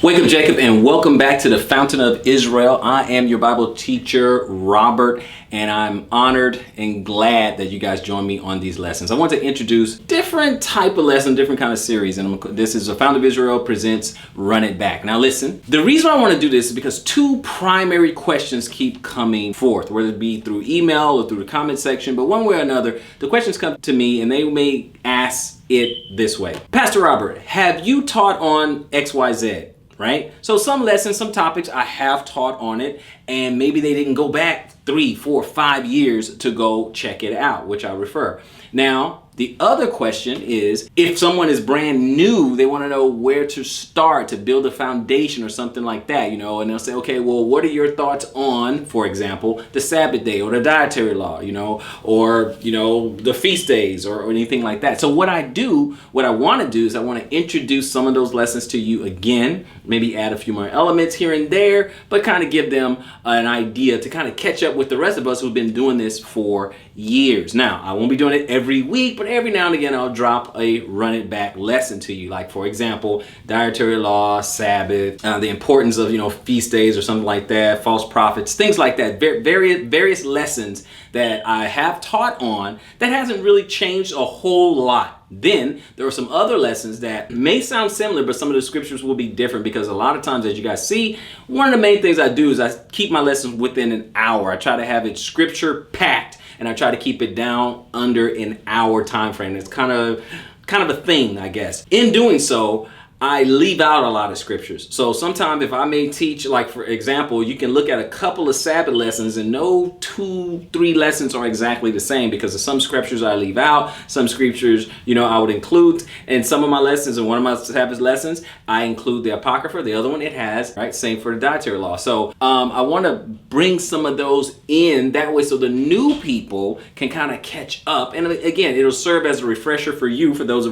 Wake up, Jacob, and welcome back to the Fountain of Israel. I am your Bible teacher, Robert, and I'm honored and glad that you guys join me on these lessons. I want to introduce different type of lesson, different kind of series, and this is the Fountain of Israel presents Run It Back. Now listen, the reason I want to do this is because two primary questions keep coming forth, whether it be through email or through the comment section, but one way or another, the questions come to me and they may ask it this way. Pastor Robert, have you taught on XYZ? Right? So some lessons, some topics I have taught on it, and maybe they didn't go back 3, 4, 5 years to go check it out, which I refer. Now, the other question is, if someone is brand new, they want to know where to start to build a foundation or something like that, and they'll say, okay, well, what are your thoughts on, for example, the Sabbath day or the dietary law, or, the feast days or anything like that. So what I want to do is I want to introduce some of those lessons to you again, maybe add a few more elements here and there, but kind of give them an idea to kind of catch up with the rest of us who've been doing this for years. Now, I won't be doing it every week, but every now and again I'll drop a run it back lesson to you. Like, for example, dietary law, Sabbath, the importance of, feast days or something like that, false prophets, things like that. Various lessons that I have taught on that hasn't really changed a whole lot. Then there are some other lessons that may sound similar, but some of the scriptures will be different, because a lot of times, as you guys see, one of the main things I do is I keep my lessons within an hour. I try to have it scripture packed, and I try to keep it down under an hour time frame. It's kind of a thing, I guess. In doing so, I leave out a lot of scriptures. So sometimes if I may teach, like for example, you can look at a couple of Sabbath lessons and no 2, 3 lessons are exactly the same, because of some scriptures I leave out, some scriptures, I would include in some of my lessons. And one of my Sabbath lessons, I include the Apocrypha. The other one it has, right? Same for the dietary law. So I want to bring some of those in that way so the new people can kind of catch up. And again, it'll serve as a refresher for you, for those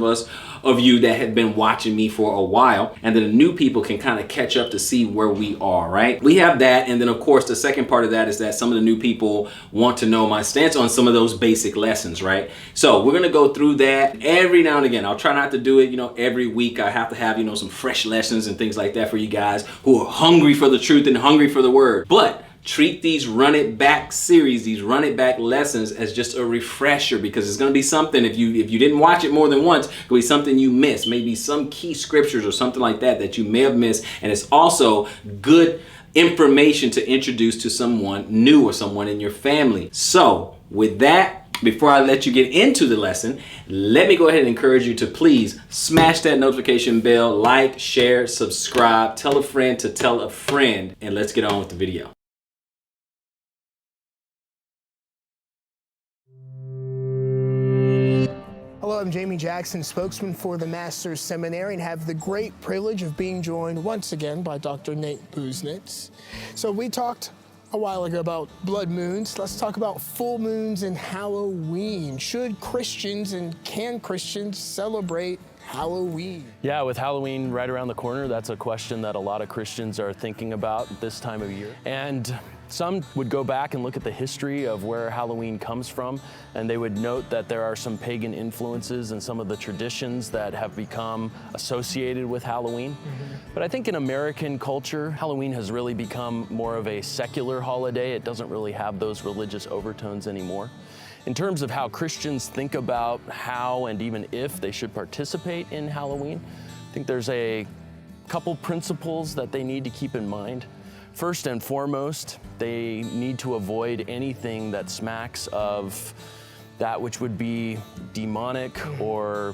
of you that have been watching me for a while, and then the new people can kind of catch up to see where we are, right? We have that, and then of course the second part of that is that some of the new people want to know my stance on some of those basic lessons, right? So we're gonna go through that every now and again. I'll try not to do it, every week. I have to have, some fresh lessons and things like that for you guys who are hungry for the truth and hungry for the word. But treat these run it back series, these run it back lessons, as just a refresher, because it's going to be something, if you didn't watch it more than once, it'll be something you missed, maybe some key scriptures or something like that you may have missed. And it's also good information to introduce to someone new or someone in your family. So with that, before I let you get into the lesson, let me go ahead and encourage you to please smash that notification bell, like, share, subscribe, tell a friend to tell a friend, and let's get on with the video. Hello, I'm Jamie Jackson, spokesman for the Master's Seminary, and have the great privilege of being joined once again by Dr. Nate Busenitz. So we talked a while ago about blood moons. Let's talk about full moons and Halloween. Should Christians and can Christians celebrate Halloween? Yeah, with Halloween right around the corner, that's a question that a lot of Christians are thinking about this time of year. And some would go back and look at the history of where Halloween comes from, and they would note that there are some pagan influences in some of the traditions that have become associated with Halloween. But I think in American culture, Halloween has really become more of a secular holiday. It doesn't really have those religious overtones anymore. In terms of how Christians think about how and even if they should participate in Halloween, I think there's a couple principles that they need to keep in mind. First and foremost, they need to avoid anything that smacks of that which would be demonic or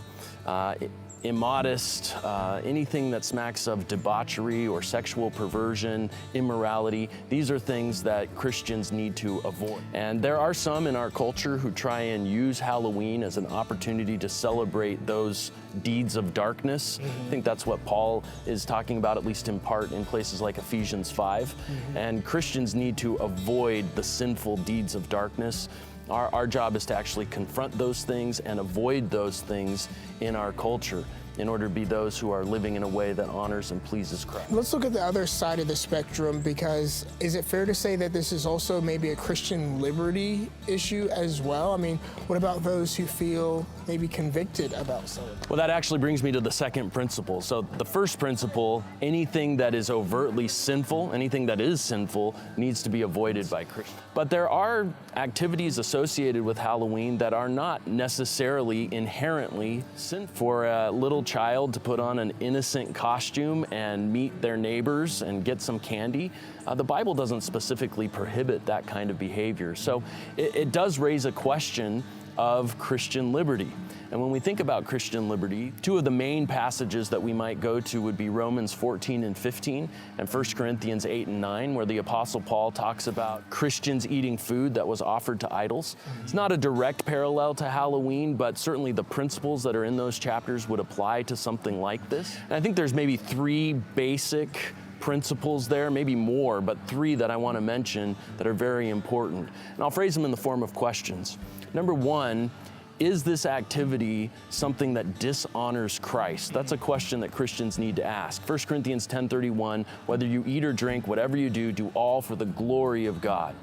immodest, anything that smacks of debauchery or sexual perversion, immorality. These are things that Christians need to avoid. And there are some in our culture who try and use Halloween as an opportunity to celebrate those deeds of darkness. I think that's what Paul is talking about, at least in part, in places like Ephesians 5. And Christians need to avoid the sinful deeds of darkness. Our job is to actually confront those things and avoid those things in our culture in order to be those who are living in a way that honors and pleases Christ. Let's look at the other side of the spectrum, because is it fair to say that this is also maybe a Christian liberty issue as well? I mean, what about those who feel maybe convicted about some of it? Well, that actually brings me to the second principle. So the first principle, anything that is overtly sinful, anything that is sinful, needs to be avoided by Christians. But there are activities associated with Halloween that are not necessarily inherently sinful. For a little child to put on an innocent costume and meet their neighbors and get some candy, the Bible doesn't specifically prohibit that kind of behavior. So it does raise a question of Christian liberty. And when we think about Christian liberty, two of the main passages that we might go to would be Romans 14 and 15 and 1 Corinthians 8 and 9, where the Apostle Paul talks about Christians eating food that was offered to idols. It's not a direct parallel to Halloween, but certainly the principles that are in those chapters would apply to something like this. And I think there's maybe three basic principles there, maybe more, but three that I want to mention that are very important. And I'll phrase them in the form of questions. Number one, is this activity something that dishonors Christ? That's a question that Christians need to ask. 1 Corinthians 10:31, whether you eat or drink, whatever you do, do all for the glory of God.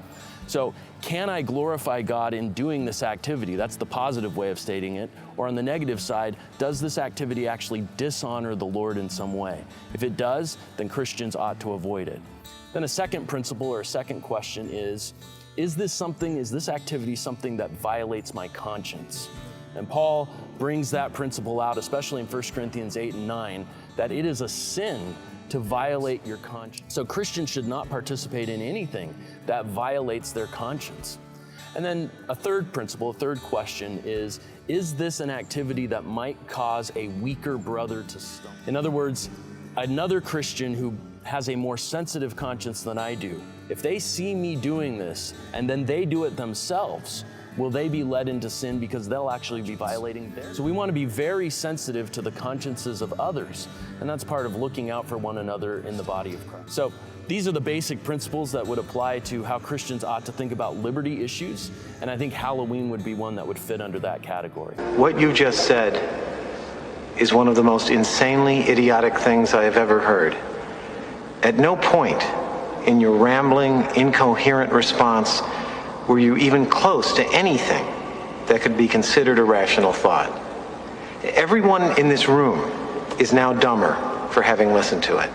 So can I glorify God in doing this activity? That's the positive way of stating it. Or on the negative side, does this activity actually dishonor the Lord in some way? If it does, then Christians ought to avoid it. Then a second principle or a second question is this activity something that violates my conscience? And Paul brings that principle out, especially in 1 Corinthians 8 and 9, that it is a sin to violate your conscience. So Christians should not participate in anything that violates their conscience. And then a third principle, a third question is this an activity that might cause a weaker brother to stumble? In other words, another Christian who has a more sensitive conscience than I do, if they see me doing this and then they do it themselves, will they be led into sin because they'll actually be violating theirs? So we want to be very sensitive to the consciences of others, and that's part of looking out for one another in the body of Christ. So these are the basic principles that would apply to how Christians ought to think about liberty issues, and I think Halloween would be one that would fit under that category. What you just said is one of the most insanely idiotic things I have ever heard. At no point in your rambling, incoherent response were you even close to anything that could be considered a rational thought. Everyone in this room is now dumber for having listened to it.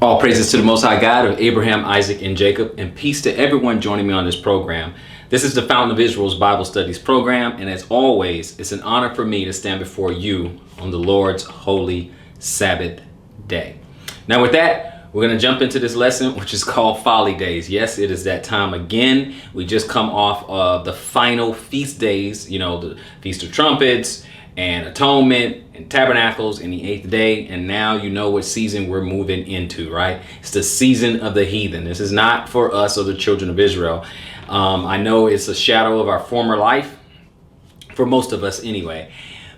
All praises to the Most High God of Abraham, Isaac, and Jacob, and peace to everyone joining me on this program. This is the Fountain of Israel's Bible Studies program, and as always, it's an honor for me to stand before you on the Lord's holy Sabbath day. Now with that, we're going to jump into this lesson, which is called Folly Days. Yes, it is that time again. We just come off of the final feast days, the Feast of Trumpets, and Atonement, and Tabernacles, and the 8th day, and now you know what season we're moving into, right? It's the season of the heathen. This is not for us or the children of Israel. I know it's a shadow of our former life, for most of us anyway,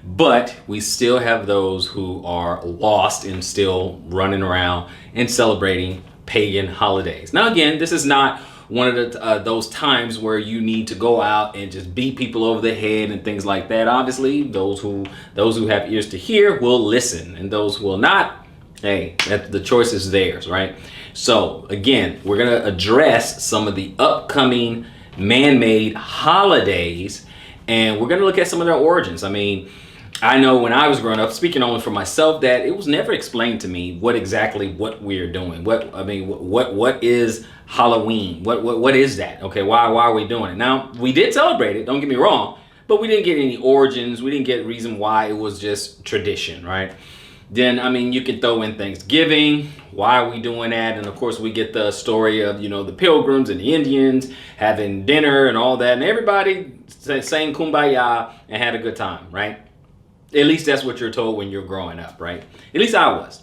but we still have those who are lost and still running around and celebrating pagan holidays. Now again, this is not one of those times where you need to go out and just beat people over the head and things like that. Obviously, those who have ears to hear will listen, and those who will not, hey, the choice is theirs, right? So again, we're gonna address some of the upcoming man-made holidays, and we're gonna look at some of their origins. I mean, I know when I was growing up, speaking only for myself, that it was never explained to me what we're doing. What is Halloween? What is that? Okay, why are we doing it? Now, we did celebrate it, don't get me wrong, but we didn't get any origins. We didn't get reason why. It was just tradition, right? Then, I mean, you can throw in Thanksgiving. Why are we doing that? And of course, we get the story of, the Pilgrims and the Indians having dinner and all that, and everybody sang Kumbaya and had a good time, right? At least that's what you're told when you're growing up, right? At least I was.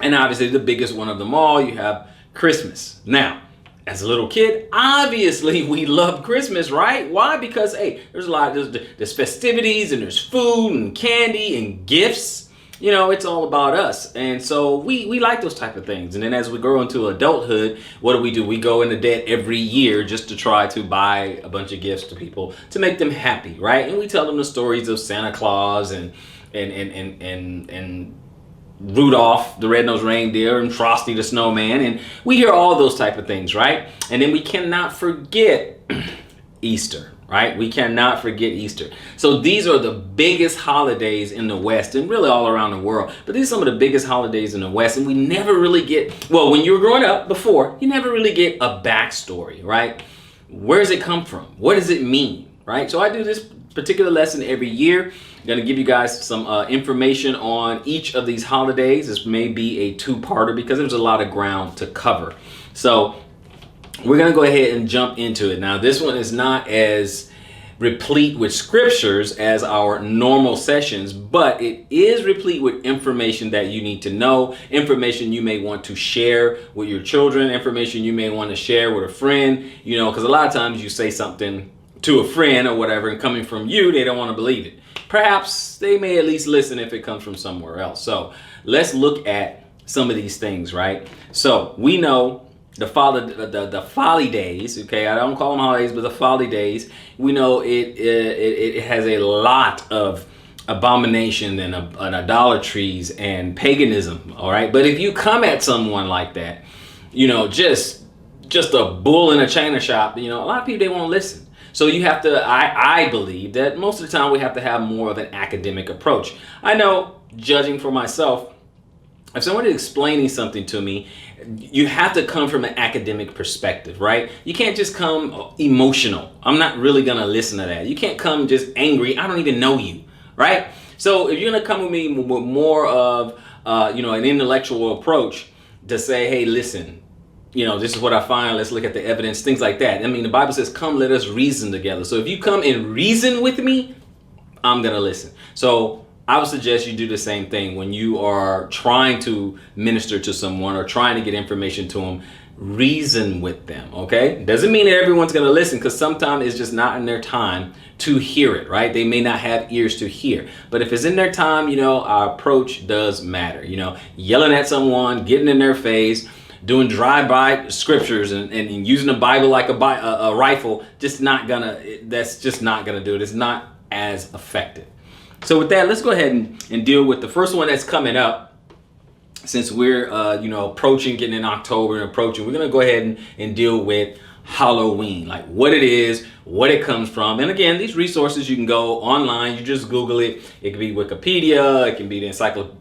And obviously the biggest one of them all, you have Christmas. Now, as a little kid, obviously we love Christmas, right? Why? Because, hey, there's festivities and there's food and candy and gifts. You know, it's all about us. And so we like those type of things. And then as we grow into adulthood, what do? We go into debt every year just to try to buy a bunch of gifts to people to make them happy, right? And we tell them the stories of Santa Claus and Rudolph the Red-Nosed Reindeer and Frosty the Snowman, and we hear all those type of things, right? And then we cannot forget Easter, right? We cannot forget Easter. So these are the biggest holidays in the West and really all around the world. But these are some of the biggest holidays in the West, and we never really get, well, when you were growing up before, you never really get a backstory, right? Where does it come from? What does it mean, right? So I do this particular lesson every year. I'm going to give you guys some information on each of these holidays. This may be a two-parter because there's a lot of ground to cover. So we're going to go ahead and jump into it. Now, this one is not as replete with scriptures as our normal sessions, but it is replete with information that you need to know, information you may want to share with your children, information you may want to share with a friend, you know, because a lot of times you say something to a friend or whatever, and coming from you, they don't want to believe it. Perhaps they may at least listen if it comes from somewhere else. So let's look at some of these things, right? So we know the Folly days, okay? I don't call them holidays, but the Folly days. We know it has a lot of abomination and idolatries and paganism, all right? But if you come at someone like that, you know, just a bull in a china shop, you know, a lot of people, they won't listen. So you have to, I believe that most of the time we have to have more of an academic approach. I know, judging for myself, if someone is explaining something to me, you have to come from an academic perspective, right? You can't just come emotional. I'm not really going to listen to that. You can't come just angry. I don't even know you, right? So if you're going to come with me with more of, you know, an intellectual approach to say, hey, listen, you know, this is what I find. Let's look at the evidence, things like that. I mean, the Bible says, come, let us reason together. So if you come and reason with me, I'm going to listen. So I would suggest you do the same thing when you are trying to minister to someone or trying to get information to them. Reason with them, okay? Doesn't mean that everyone's going to listen, because sometimes it's just not in their time to hear it, right? They may not have ears to hear. But if it's in their time, you know, our approach does matter. You know, yelling at someone, getting in their face, doing drive-by scriptures and using the Bible like a rifle, that's just not gonna do it. It's not as effective. So with that, let's go ahead and deal with the first one that's coming up. Since we're you know, approaching, getting in October and approaching, we're gonna go ahead and deal with Halloween, like what it is, what it comes from. And again, these resources, you can go online, you just Google it. It can be Wikipedia, it can be the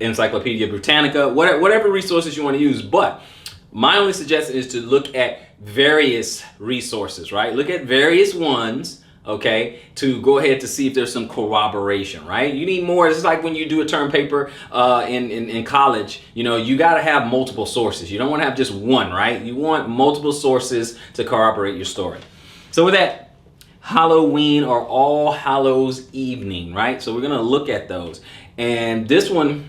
Encyclopedia Britannica, whatever resources you want to use. But my only suggestion is to look at various resources, right? Look at various ones, okay, to go ahead to see if there's some corroboration, right? You need more. It's like when you do a term paper in college, you know, you got to have multiple sources. You don't want to have just one, right? You want multiple sources to corroborate your story. So with that, Halloween or All Hallows Evening, right? So we're going to look at those. And this one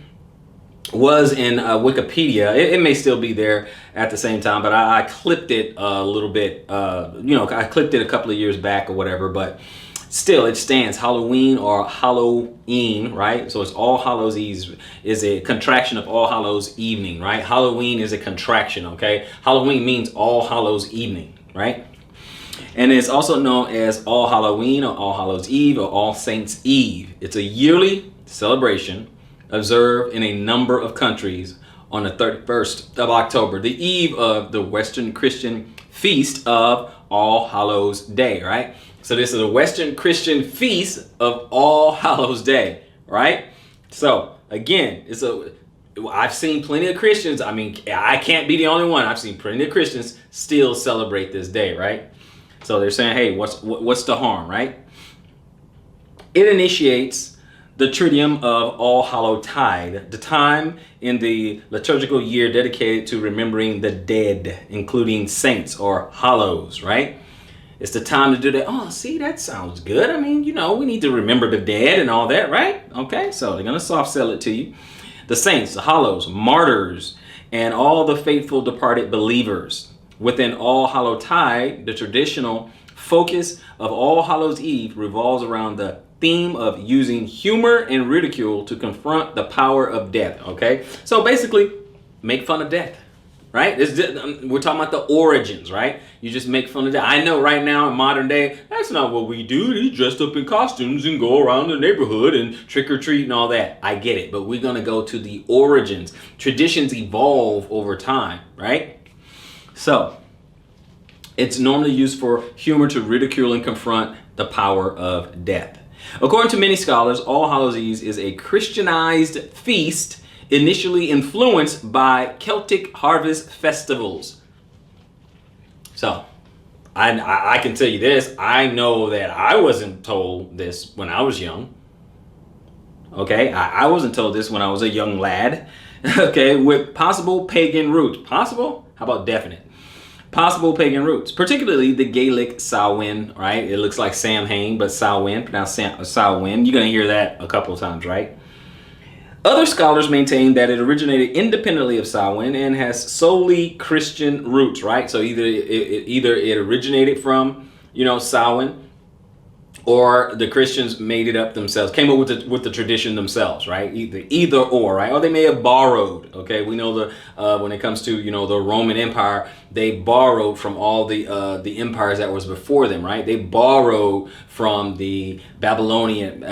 was in Wikipedia. It may still be there at the same time, but I clipped it a little bit, you know, I clipped it a couple of years back or whatever, but still it stands. Halloween or Halloween, right? So it's All Hallows Eve is a contraction of All Hallows Evening, right? Halloween is a contraction, okay? Halloween means All Hallows Evening, right? And it's also known as All Halloween or All Hallows Eve or All Saints Eve. It's a yearly celebration observed in a number of countries on the 31st of October, the eve of the Western Christian feast of All Hallows Day, right? So this is a Western Christian feast of All Hallows Day, right? So again, I've seen plenty of Christians. I mean, I can't be the only one. I've seen plenty of Christians still celebrate this day, right? So they're saying, hey, what's the harm, right? It initiates the Triduum of All Hallowtide, the time in the liturgical year dedicated to remembering the dead, including saints or hallows, right? It's the time to do that. Oh, see, that sounds good. I mean, you know, we need to remember the dead and all that, right? Okay, so they're going to soft sell it to you. the saints, the hallows, martyrs, and all the faithful departed believers. Within All Hallowtide, the traditional focus of All Hallows Eve revolves around the theme of using humor and ridicule to confront the power of death. Okay, so basically, make fun of death, right? We're talking about the origins, right? You just make fun of death. I know right now in modern day, that's not what we do. We dressed up in costumes and go around the neighborhood and trick or treat and all that. I get it, but we're gonna go to the origins. Traditions evolve over time, right? So it's normally used for humor to ridicule and confront the power of death. According to many scholars, All Hallows Eve is a Christianized feast initially influenced by Celtic harvest festivals. So I can tell you this, I know that I wasn't told this when I was young. Okay, I wasn't told this when I was a young lad. Okay, with possible pagan roots. Possible? How about definite? Possible pagan roots, particularly the Gaelic Samhain, right? It looks like Samhain, but Samhain, pronounced Samhain. You're going to hear that a couple of times, right? Other scholars maintain that it originated independently of Samhain and has solely Christian roots, right? So either it originated from, Samhain, or the Christians made it up themselves, came up with the tradition themselves, right? Either or, right? Or they may have borrowed. Okay, we know when it comes to the Roman Empire, they borrowed from all the empires that was before them, right? They borrowed from the Babylonian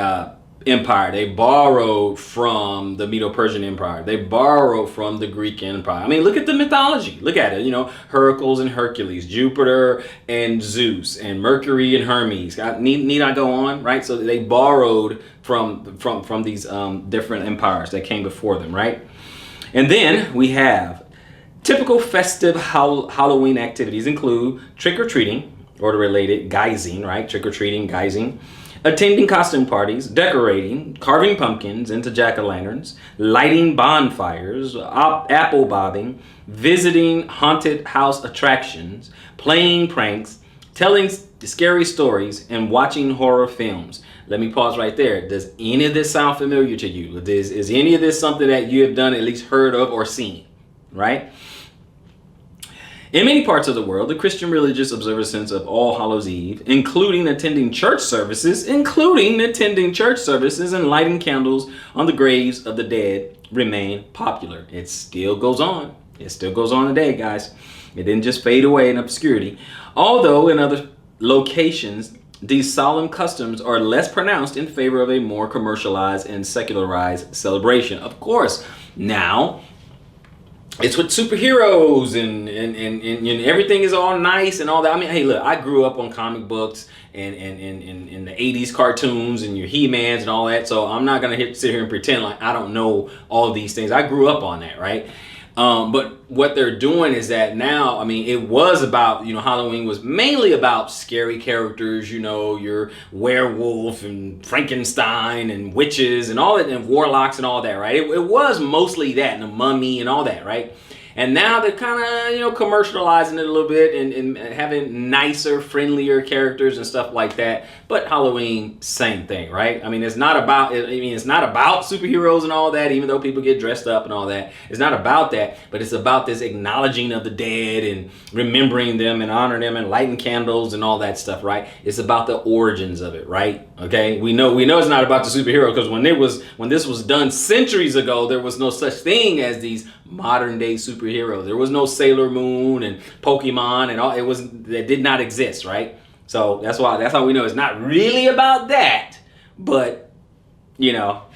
Empire. They borrowed from the Medo-Persian Empire. They borrowed from the Greek Empire. I mean, look at the mythology. Look at it. Hercules and Hercules, Jupiter and Zeus, and Mercury and Hermes. Need I go on, right? So they borrowed from these different empires that came before them, right? And then we have typical festive Halloween activities include trick-or-treating or the related guising, right? Trick-or-treating, guising. Attending costume parties, decorating, carving pumpkins into jack-o'-lanterns, lighting bonfires, apple bobbing, visiting haunted house attractions, playing pranks, telling scary stories, and watching horror films. Let me pause right there. Does any of this sound familiar to you? Is any of this something that you have done, at least heard of or seen, right? In many parts of the world, the Christian religious observance of All Hallows Eve, including attending church services and lighting candles on the graves of the dead, remain popular. It still goes on. It still goes on today, guys. It didn't just fade away in obscurity. Although in other locations, these solemn customs are less pronounced in favor of a more commercialized and secularized celebration. Of course, now it's with superheroes and everything is all nice and all that. I mean, hey, look, I grew up on comic books and the 80s cartoons and your He-Mans and all that. So I'm not going to sit here and pretend like I don't know all these things. I grew up on that, right? But what they're doing is that now, I mean, it was about, Halloween was mainly about scary characters, your werewolf and Frankenstein and witches and all that, and warlocks and all that, right? It was mostly that, and the mummy and all that, right? And now they're kind of, commercializing it a little bit and having nicer, friendlier characters and stuff like that. But Halloween, same thing, right? I mean, it's not about superheroes and all that, even though people get dressed up and all that. It's not about that, but it's about this acknowledging of the dead and remembering them and honoring them and lighting candles and all that stuff, right? It's about the origins of it, right? Okay, we know it's not about the superhero, because when this was done centuries ago, there was no such thing as these modern day superheroes. There was no Sailor Moon and Pokemon and all. That did not exist, right? So that's how we know it's not really about that. But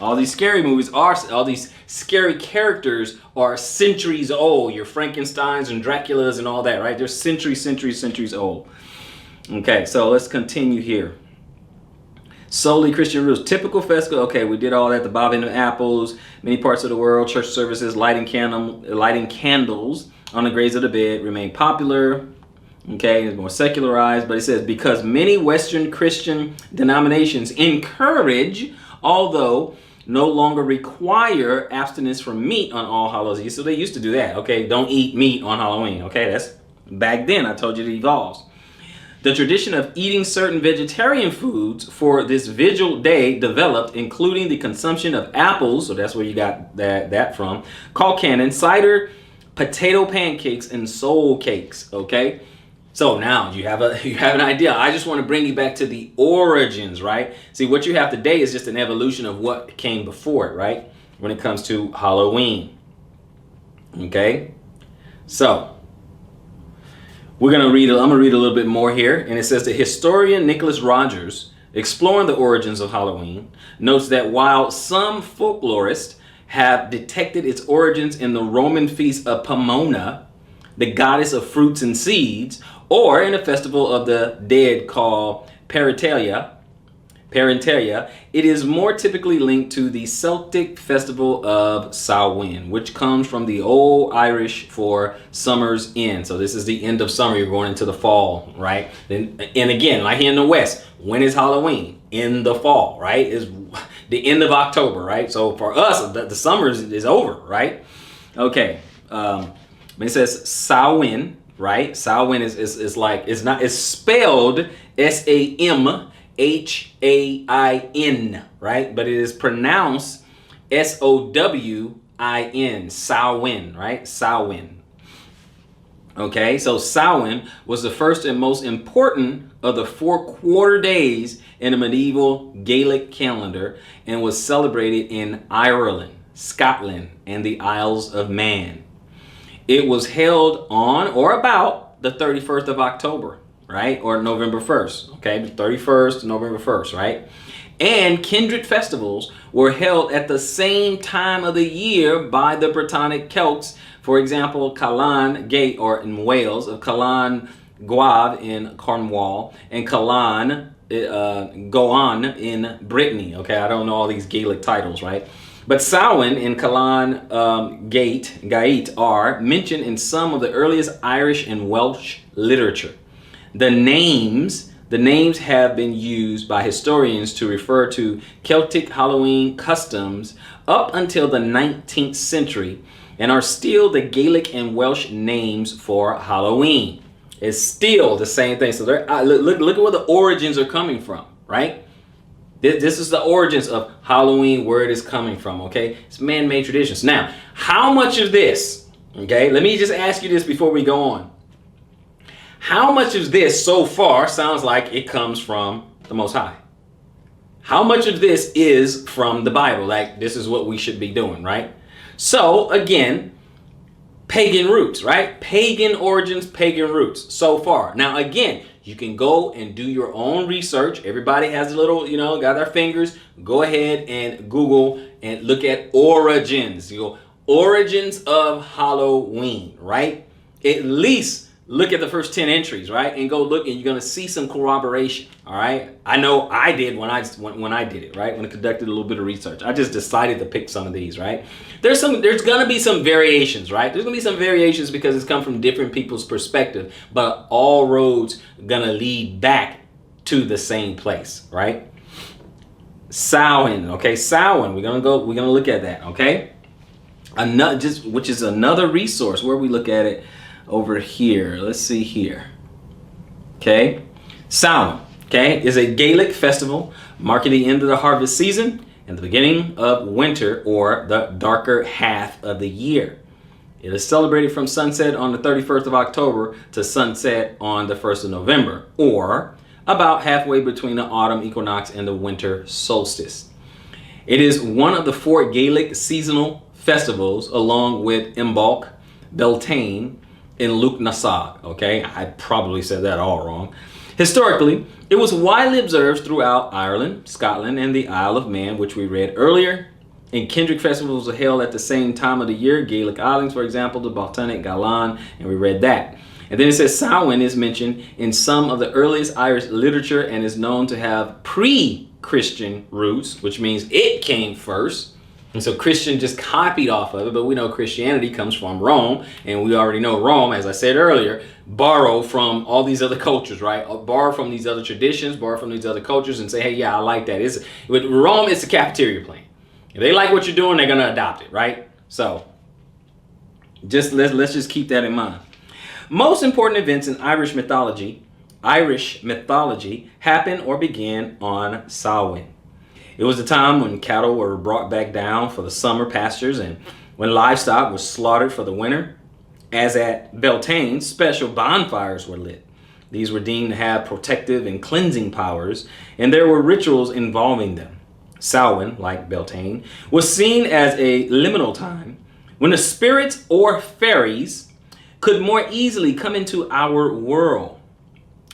all these scary movies all these scary characters are centuries old. Your Frankensteins and Draculas and all that, right? They're centuries old. Okay, so let's continue here. Solely Christian roots. Typical festival. Okay, we did all that. The bobbing of apples. Many parts of the world, church services, lighting candles on the graves of the dead remain popular. Okay, it's more secularized, but it says because many Western Christian denominations encourage, although no longer require, abstinence from meat on All Hallows Eve. So they used to do that. Okay, don't eat meat on Halloween. Okay, that's back then. I told you it evolves. The tradition of eating certain vegetarian foods for this vigil day developed, including the consumption of apples, so that's where you got that from, colcannon, cider, potato pancakes, and soul cakes, okay? So now you have an idea. I just want to bring you back to the origins, right? See, what you have today is just an evolution of what came before it, right? When it comes to Halloween. Okay? So, I'm going to read a little bit more here, and it says the historian Nicholas Rogers, exploring the origins of Halloween, notes that while some folklorists have detected its origins in the Roman feast of Pomona, the goddess of fruits and seeds, or in a festival of the dead called Parentalia, it is more typically linked to the Celtic festival of Samhain, which comes from the Old Irish for summer's end. So this is the end of summer. You're going into the fall, right? And again, like here in the West, when is Halloween? In the fall, right? Is the end of October, right? So for us, the summer is over, right? Okay. It says Samhain, right? Samhain is like, it's spelled Samhain, right? But it is pronounced Sowin, Samhain, right? Samhain. Okay, so Samhain was the first and most important of the 4 quarter days in the medieval Gaelic calendar and was celebrated in Ireland, Scotland, and the Isles of Man. It was held on or about the 31st of October, right? Or November 1st, okay? The 31st to November 1st, right? And kindred festivals were held at the same time of the year by the Brittonic Celts. For example, Calan Gate, or in Wales, of Calan Gaeaf in Cornwall, and Calan Goan in Brittany, okay? I don't know all these Gaelic titles, right? But Samhain and Calan Gate are mentioned in some of the earliest Irish and Welsh literature. The names have been used by historians to refer to Celtic Halloween customs up until the 19th century and are still the Gaelic and Welsh names for Halloween. It's still the same thing. So look at where the origins are coming from, right? This is the origins of Halloween, where it is coming from, okay? It's man-made traditions. Now, how much of this, okay, let me just ask you this before we go on. How much of this so far sounds like it comes from the Most High? How much of this is from the Bible? Like, this is what we should be doing, right? So, again, pagan roots, right? Pagan origins, pagan roots so far. Now, again, you can go and do your own research. Everybody has a little, got their fingers. Go ahead and Google and look at origins. You go, origins of Halloween, right? At least look at the first 10 entries, right? And go look, and you're going to see some corroboration, all right? I know I did when I did it, right? When I conducted a little bit of research. I just decided to pick some of these, right? There's going to be some variations, right? There's going to be some variations because it's come from different people's perspective, but all roads going to lead back to the same place, right? Samhain, okay? Samhain, we're going to look at that, okay? Which is another resource where we look at it over here. Let's see here. Okay. Samhain, okay, is a Gaelic festival marking the end of the harvest season and the beginning of winter, or the darker half of the year. It is celebrated from sunset on the 31st of October to sunset on the 1st of November, or about halfway between the autumn equinox and the winter solstice. It is one of the 4 Gaelic seasonal festivals, along with Imbolc, Beltane, in Luke Nassag, okay? I probably said that all wrong. Historically, it was widely observed throughout Ireland, Scotland, and the Isle of Man, which we read earlier. And kindred festivals are held at the same time of the year. Gaelic islands, for example, the Baltonic Galan, and we read that. And then it says Samhain is mentioned in some of the earliest Irish literature and is known to have pre-Christian roots, which means it came first. And so Christian just copied off of it, but we know Christianity comes from Rome, and we already know Rome, as I said earlier, borrow from all these other cultures, right? Borrow from these other traditions, borrow from these other cultures, and say, hey, yeah, I like that. With Rome, it's a cafeteria plan. If they like what you're doing, they're gonna adopt it, right? So let's just keep that in mind. Most important events in Irish mythology Irish mythology happened or began on Samhain. It was the time when cattle were brought back down for the summer pastures and when livestock was slaughtered for the winter. As at Beltane, special bonfires were lit. These were deemed to have protective and cleansing powers, and there were rituals involving them. Samhain, like Beltane, was seen as a liminal time when the spirits or fairies could more easily come into our world.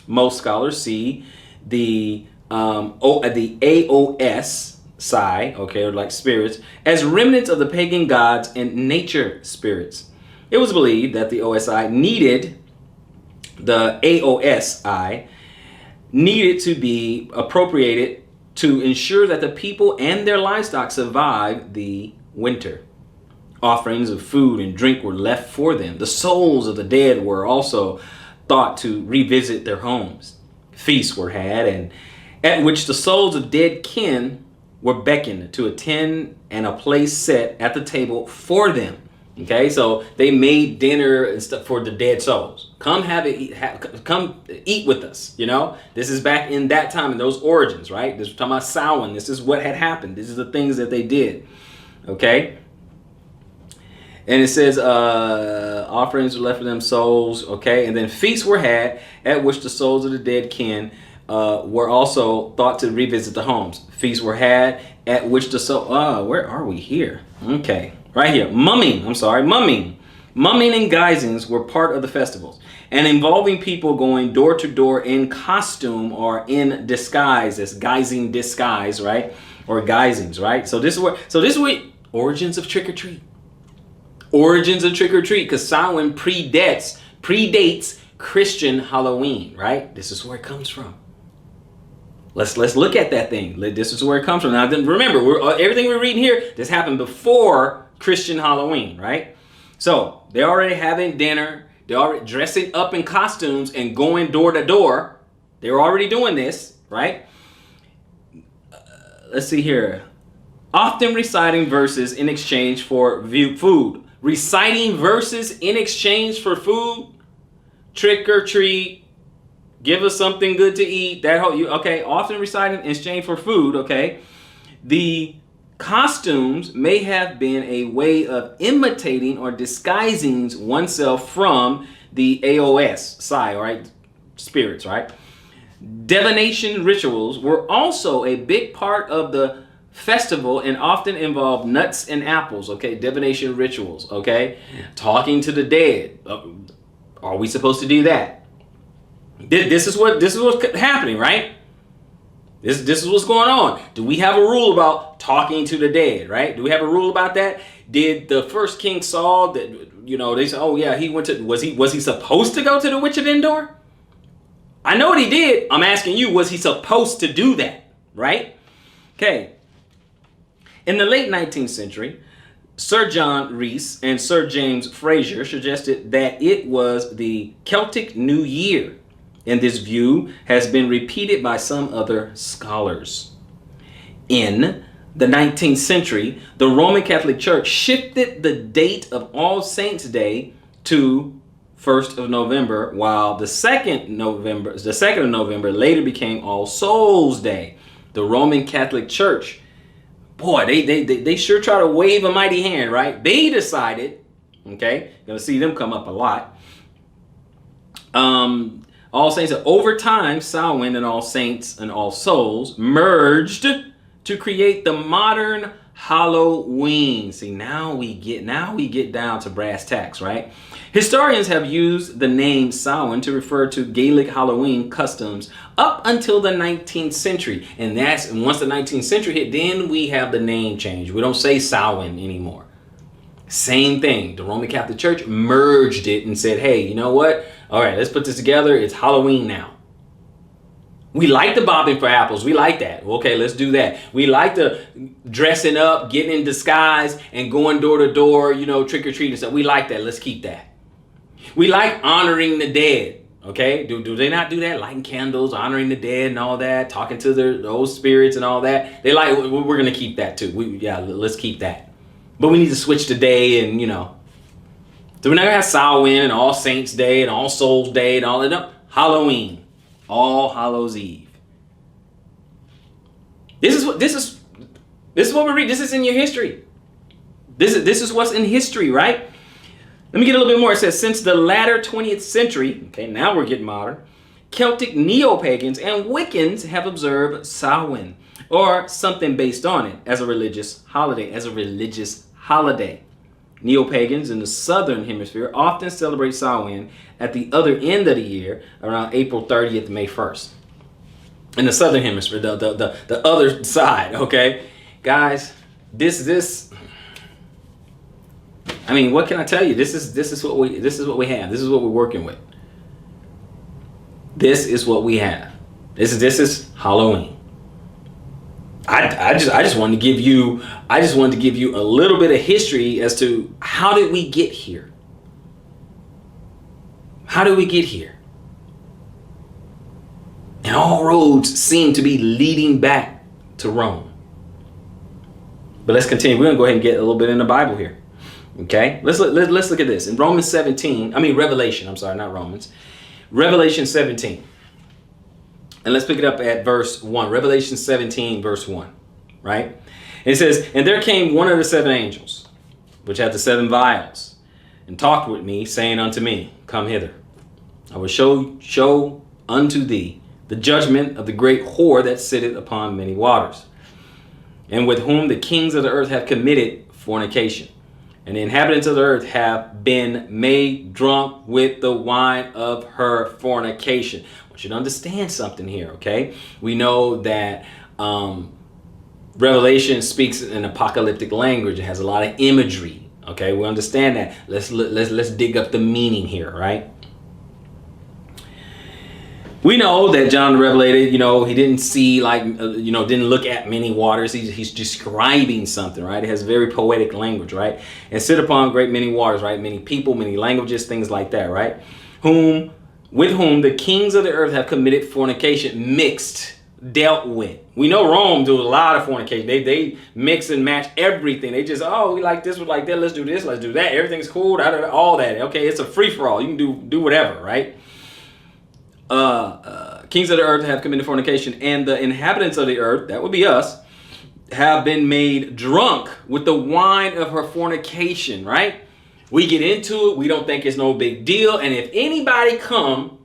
Most scholars see the AOS psi, okay, or like spirits, as remnants of the pagan gods and nature spirits. It was believed that the AOSI needed to be appropriated to ensure that the people and their livestock survived the winter. Offerings of food and drink were left for them. The souls of the dead were also thought to revisit their homes. Feasts were had, and at which the souls of dead kin were beckoned to attend and a place set at the table for them. Okay, so they made dinner and stuff for the dead souls. Come come eat with us. You know, this is back in that time in those origins, right? This is talking about Samhain. This is what had happened. This is the things that they did. Okay. And it says offerings were left for them souls. Okay, and then feasts were had at which the souls of the dead kin were also thought to revisit the homes. Feasts were had at which the soul. Where are we here? Okay. Right here, mumming and guisings were part of the festivals and involving people going door to door in costume or in disguise, as guising disguise, right? Or guisings, right? So this is what origins of trick or treat. Origins of trick or treat, because Samhain predates Christian Halloween, right? This is where it comes from. Let's look at that thing. This is where it comes from. Now, remember, everything we're reading here, this happened before Christian Halloween, right? So they're already having dinner. They're already dressing up in costumes and going door to door. They're already doing this, right? Let's see here. Often reciting verses in exchange for food. Reciting verses in exchange for food. Trick or treat. Give us something good to eat. Okay. Often reciting in exchange for food. Okay. The costumes may have been a way of imitating or disguising oneself from the AOS psi, right? Spirits, right? Divination rituals were also a big part of the festival and often involved nuts and apples. Okay. Divination rituals. Okay. Talking to the dead. Are we supposed to do that? This is what's happening, right? This is what's going on. Do we have a rule about talking to the dead, right? Do we have a rule about that? Did the first King Saul, that they said, oh yeah, he went to, was he supposed to go to the Witch of Endor? I know what he did. I'm asking you, was he supposed to do that, right? Okay. In the late 19th century, Sir John Rees and Sir James Fraser suggested that it was the Celtic New Year. And this view has been repeated by some other scholars. In the 19th century, the Roman Catholic Church shifted the date of All Saints' Day to 1st of November, while the 2nd of November later became All Souls' Day. The Roman Catholic Church, boy, they sure try to wave a mighty hand, right? They decided, okay, gonna see them come up a lot. All Saints, over time, Samhain and All Saints and All Souls merged to create the modern Halloween. See, now we get down to brass tacks, right? Historians have used the name Samhain to refer to Gaelic Halloween customs up until the 19th century. And once the 19th century hit, then we have the name change. We don't say Samhain anymore. Same thing. The Roman Catholic Church merged it and said, hey, you know what? All right, let's put this together. It's Halloween now. We like the bobbing for apples. We like that. Okay, let's do that. We like the dressing up, getting in disguise, and going door to door, trick or treat and stuff. We like that. Let's keep that. We like honoring the dead. Okay, do they not do that? Lighting candles, honoring the dead and all that, talking to those spirits and all that. They like, we're going to keep that too. Let's keep that. But we need to switch the day and, So we're not going to have Samhain and All Saints Day and All Souls Day and all that. No, Halloween. All Hallows Eve. This is what we read. This is in your history. This is what's in history, right? Let me get a little bit more. It says, since the latter 20th century, okay, now we're getting modern, Celtic neo-pagans and Wiccans have observed Samhain, or something based on it, as a religious holiday. Neo-pagans in the southern hemisphere often celebrate Samhain at the other end of the year, around April 30th, May 1st. In the southern hemisphere, the other side, okay? Guys, I mean, what can I tell you? This is what we have. This is what we're working with. This is what we have. This is Halloween. I just wanted to give you a little bit of history as to how did we get here? How did we get here? And all roads seem to be leading back to Rome. But let's continue. We're gonna go ahead and get a little bit in the Bible here. Okay, let's look at this in Revelation. I'm sorry, not Romans. Revelation 17. And let's pick it up at verse 1. Revelation 17, verse 1. Right? And it says, and there came one of the seven angels, which had the seven vials, and talked with me, saying unto me, come hither. I will show unto thee the judgment of the great whore that sitteth upon many waters, and with whom the kings of the earth have committed fornication. And the inhabitants of the earth have been made drunk with the wine of her fornication. I want you to understand something here, okay? We know that Revelation speaks in apocalyptic language. It has a lot of imagery, okay? We understand that. Let's dig up the meaning here, right? We know that John the Revelator, he didn't see didn't look at many waters. He's describing something, right? It has very poetic language, right? And sit upon great many waters, right? Many people, many languages, things like that, right? With whom the kings of the earth have committed fornication, mixed, dealt with. We know Rome do a lot of fornication. They mix and match everything. They just, we like this, we like that. Let's do this, let's do that. Everything's cool, all that. Okay, it's a free for all. You can do whatever, right? Kings of the earth have committed fornication, and the inhabitants of the earth, that would be us, have been made drunk with the wine of her fornication, right? We get into it, we don't think it's no big deal, and if anybody come,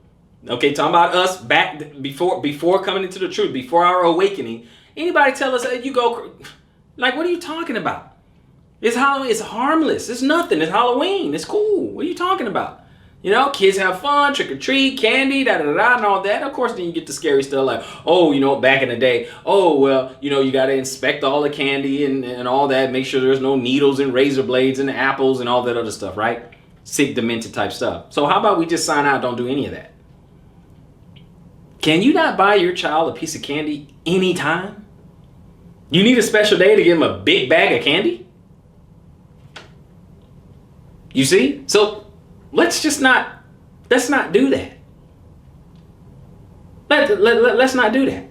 okay, talking about us back before coming into the truth, before our awakening, anybody tell us, hey, you go, like, what are you talking about? It's Halloween, it's harmless, it's nothing, it's Halloween, it's cool, what are you talking about? Kids have fun, trick or treat, candy, and all that. Of course, then you get the scary stuff like, back in the day, you got to inspect all the candy and all that. Make sure there's no needles and razor blades and apples and all that other stuff, right? Sick, demented type stuff. So how about we just sign out, don't do any of that? Can you not buy your child a piece of candy anytime? You need a special day to give them a big bag of candy? You see? So let's not do that. Let's not do that.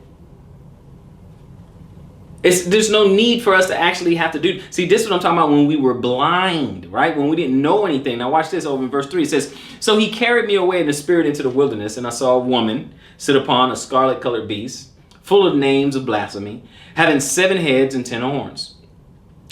There's no need for us to actually have to do. See, this is what I'm talking about when we were blind, right? When we didn't know anything. Now watch this over in verse 3. It says, so he carried me away in the spirit into the wilderness, and I saw a woman sit upon a scarlet colored beast, full of names of blasphemy, having 7 heads and 10 horns.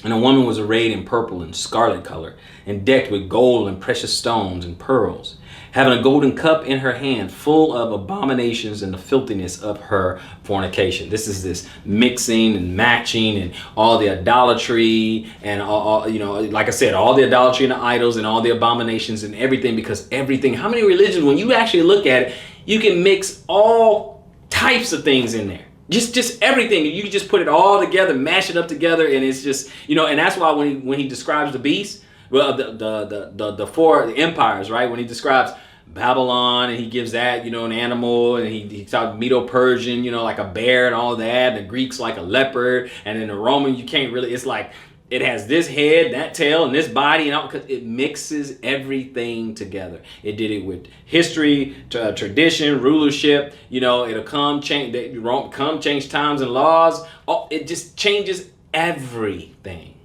And the woman was arrayed in purple and scarlet color, and decked with gold and precious stones and pearls, having a golden cup in her hand, full of abominations and the filthiness of her fornication. This is this mixing and matching and all the idolatry and all like I said, all the idolatry and the idols and all the abominations and everything, because everything, how many religions, when you actually look at it, you can mix all types of things in there. Just everything. You can just put it all together, mash it up together, and it's just, and that's why when he describes the beast, well, the 4 empires, right? When he describes Babylon and he gives that, an animal, and he talks Medo-Persian, like a bear and all that, and the Greeks like a leopard, and then the Roman, you can't really, it's like, it has this head, that tail, and this body, and all, because it mixes everything together. It did it with history, tradition, rulership. It'll come change times and laws. Oh, it just changes everything.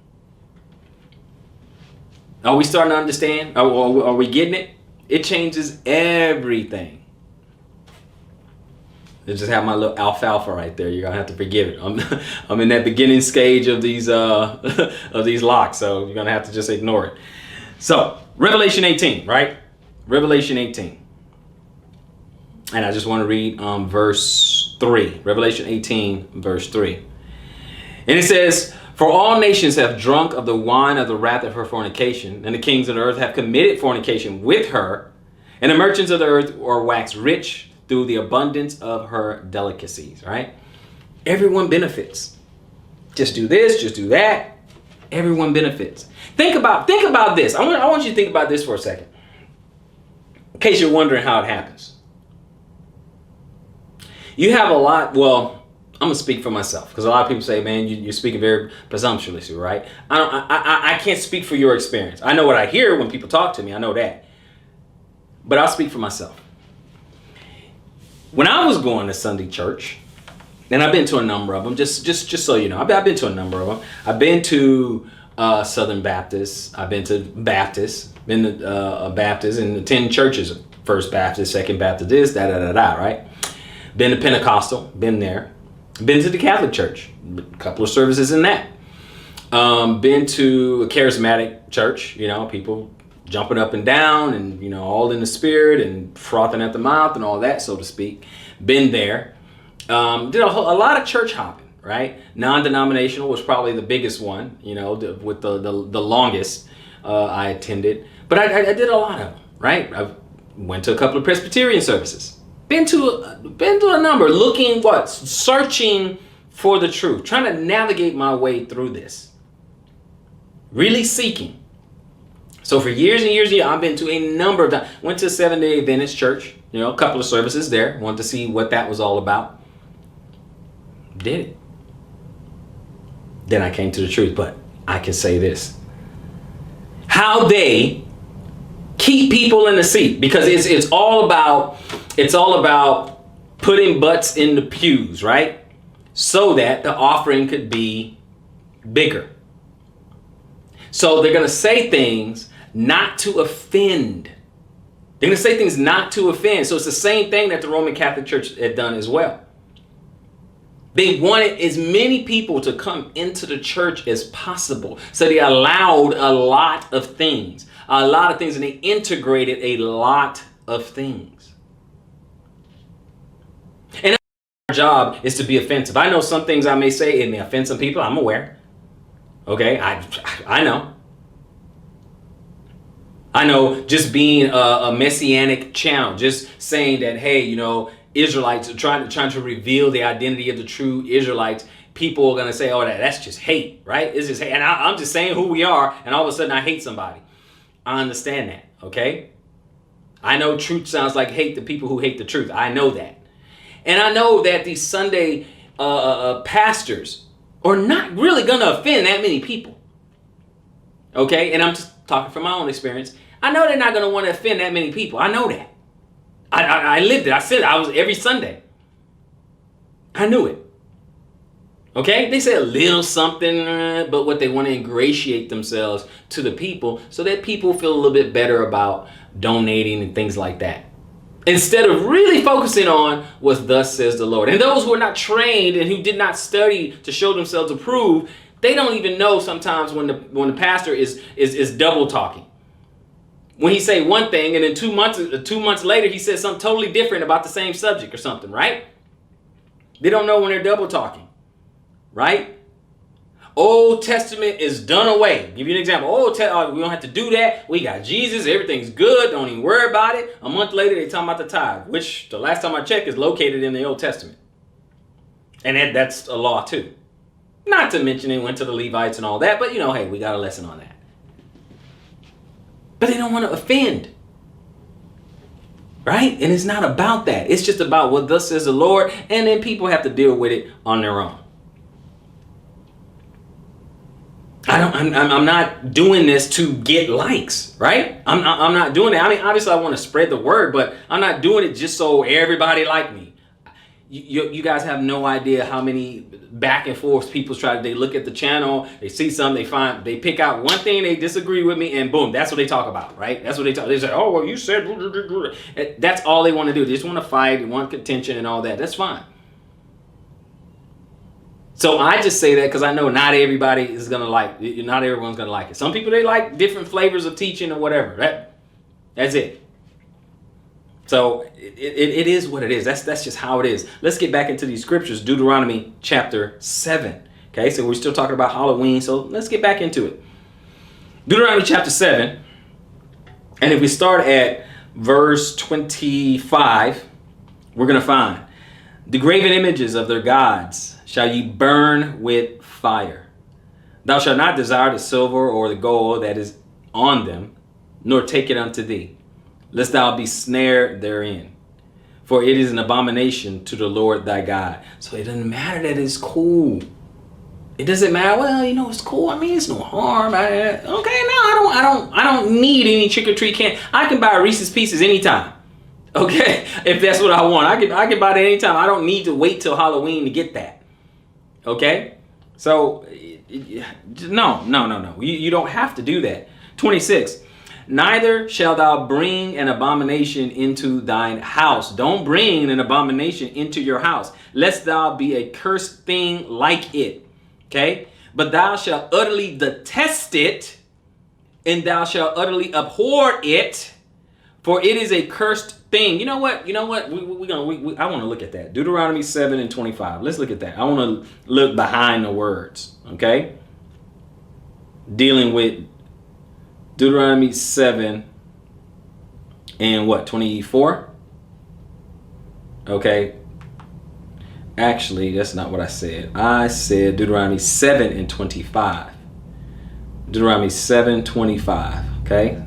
Are we starting to understand? Are we getting it? It changes everything. I just have my little alfalfa right there. You're gonna have to forgive it. I'm in that beginning stage of these of these locks, so you're gonna have to just ignore it. So Revelation 18, right? Revelation 18, and I just want to read verse 3. Revelation 18, verse 3, and it says, "For all nations have drunk of the wine of the wrath of her fornication, and the kings of the earth have committed fornication with her, and the merchants of the earth are waxed rich through the abundance of her delicacies," right? Everyone benefits. Just do this, just do that. Everyone benefits. Think about this. I want you to think about this for a second, in case you're wondering how it happens. You have a lot, well, I'm gonna speak for myself, because a lot of people say, man, you're speaking very presumptuously, right? I can't speak for your experience. I know what I hear when people talk to me, I know that. But I'll speak for myself. When I was going to Sunday church, and I've been to a number of them, just so you know, I've been to a number of them. I've been to Southern Baptist. I've been to Baptist. Been to Baptist and 10 churches. First Baptist, Second Baptist, this, right? Been to Pentecostal. Been there. Been to the Catholic Church. A couple of services in that. Been to a charismatic church. You know, people jumping up and down and, you know, all in the spirit and frothing at the mouth and all that, so to speak. Been there. Did a lot of church hopping, right? Non-denominational was probably the biggest one, you know, with the longest I attended. But I did a lot of them, right? I went to a couple of Presbyterian services. Been to a number, searching for the truth, trying to navigate my way through this. Really seeking. So for years and years, I've been to a number of times. Went to a 7-day Adventist church, you know, a couple of services there. Wanted to see what that was all about. Did it. Then I came to the truth, but I can say this. How they keep people in the seat, because it's all about putting butts in the pews, right? So that the offering could be bigger. So they're going to say things not to offend. They're going to say things not to offend. So it's the same thing that the Roman Catholic Church had done as well. They wanted as many people to come into the church as possible. So they allowed a lot of things, and they integrated a lot of things. And our job is to be offensive. I know some things I may say, it may offend some people. I'm aware. Okay, I know. I know, just being a messianic channel, just saying that, hey, you know, Israelites are trying to reveal the identity of the true Israelites. People are going to say, oh, that's just hate, right? It's just hate. And I'm just saying who we are, and all of a sudden I hate somebody. I understand that, okay? I know truth sounds like hate to people who hate the truth. I know that. And I know that these Sunday pastors are not really going to offend that many people. Okay? And I'm just talking from my own experience. I know they're not going to want to offend that many people. I know that. I lived it. I said it. I was every Sunday. I knew it. Okay? They say a little something, but what they want to ingratiate themselves to the people so that people feel a little bit better about donating and things like that. Instead of really focusing on what thus says the Lord. And those who are not trained and who did not study to show themselves approved, they don't even know sometimes when the pastor is double talking. When he say one thing and then 2 months later he says something totally different about the same subject or something, right? They don't know when they're double talking, right? Old Testament is done away. Give you an example. We don't have to do that. We got Jesus. Everything's good. Don't even worry about it. A month later, they're talking about the tithe, which the last time I checked is located in the Old Testament. And that's a law too. Not to mention it went to the Levites and all that, but you know, hey, we got a lesson on that. But they don't want to offend. Right? And it's not about that. It's just about what thus says the Lord, and then people have to deal with it on their own. I'm not doing this to get likes, right? I'm not doing it. I mean, obviously I want to spread the word, but I'm not doing it just so everybody like me. You guys have no idea how many back and forth people they look at the channel, they see something, they pick out one thing they disagree with me, and boom, that's what they talk about, right? That's what they say, oh, well, you said, that's all they want to do. They just want to fight, they want contention and all that. That's fine. So I just say that because I know not everybody is going to not everyone's going to like it. Some people, they like different flavors of teaching or whatever. That's it. So it is what it is. That's just how it is. Let's get back into these scriptures. Deuteronomy chapter 7. Okay, so we're still talking about Halloween. So let's get back into it. Deuteronomy chapter 7. And if we start at verse 25, we're going to find, the graven images of their gods shall ye burn with fire. Thou shalt not desire the silver or the gold that is on them, nor take it unto thee, lest thou be snared therein. For it is an abomination to the Lord thy God. So it doesn't matter that it's cool. It doesn't matter, well, it's cool. I mean, it's no harm. I don't need any trick or treat candy. I can buy Reese's Pieces anytime. Okay, if that's what I want. I can buy that anytime. I don't need to wait till Halloween to get that. Okay? So, no. You don't have to do that. 26. Neither shalt thou bring an abomination into thine house. Don't bring an abomination into your house, lest thou be a cursed thing like it. Okay? But thou shalt utterly detest it, and thou shalt utterly abhor it, for it is a cursed thing. You know what? I want to look at that. Deuteronomy 7 and 25. Let's look at that. I want to look behind the words. Okay? Dealing with Deuteronomy 7 and 24? Okay. Actually, that's not what I said. I said Deuteronomy 7 and 25. Deuteronomy 7:25. Okay?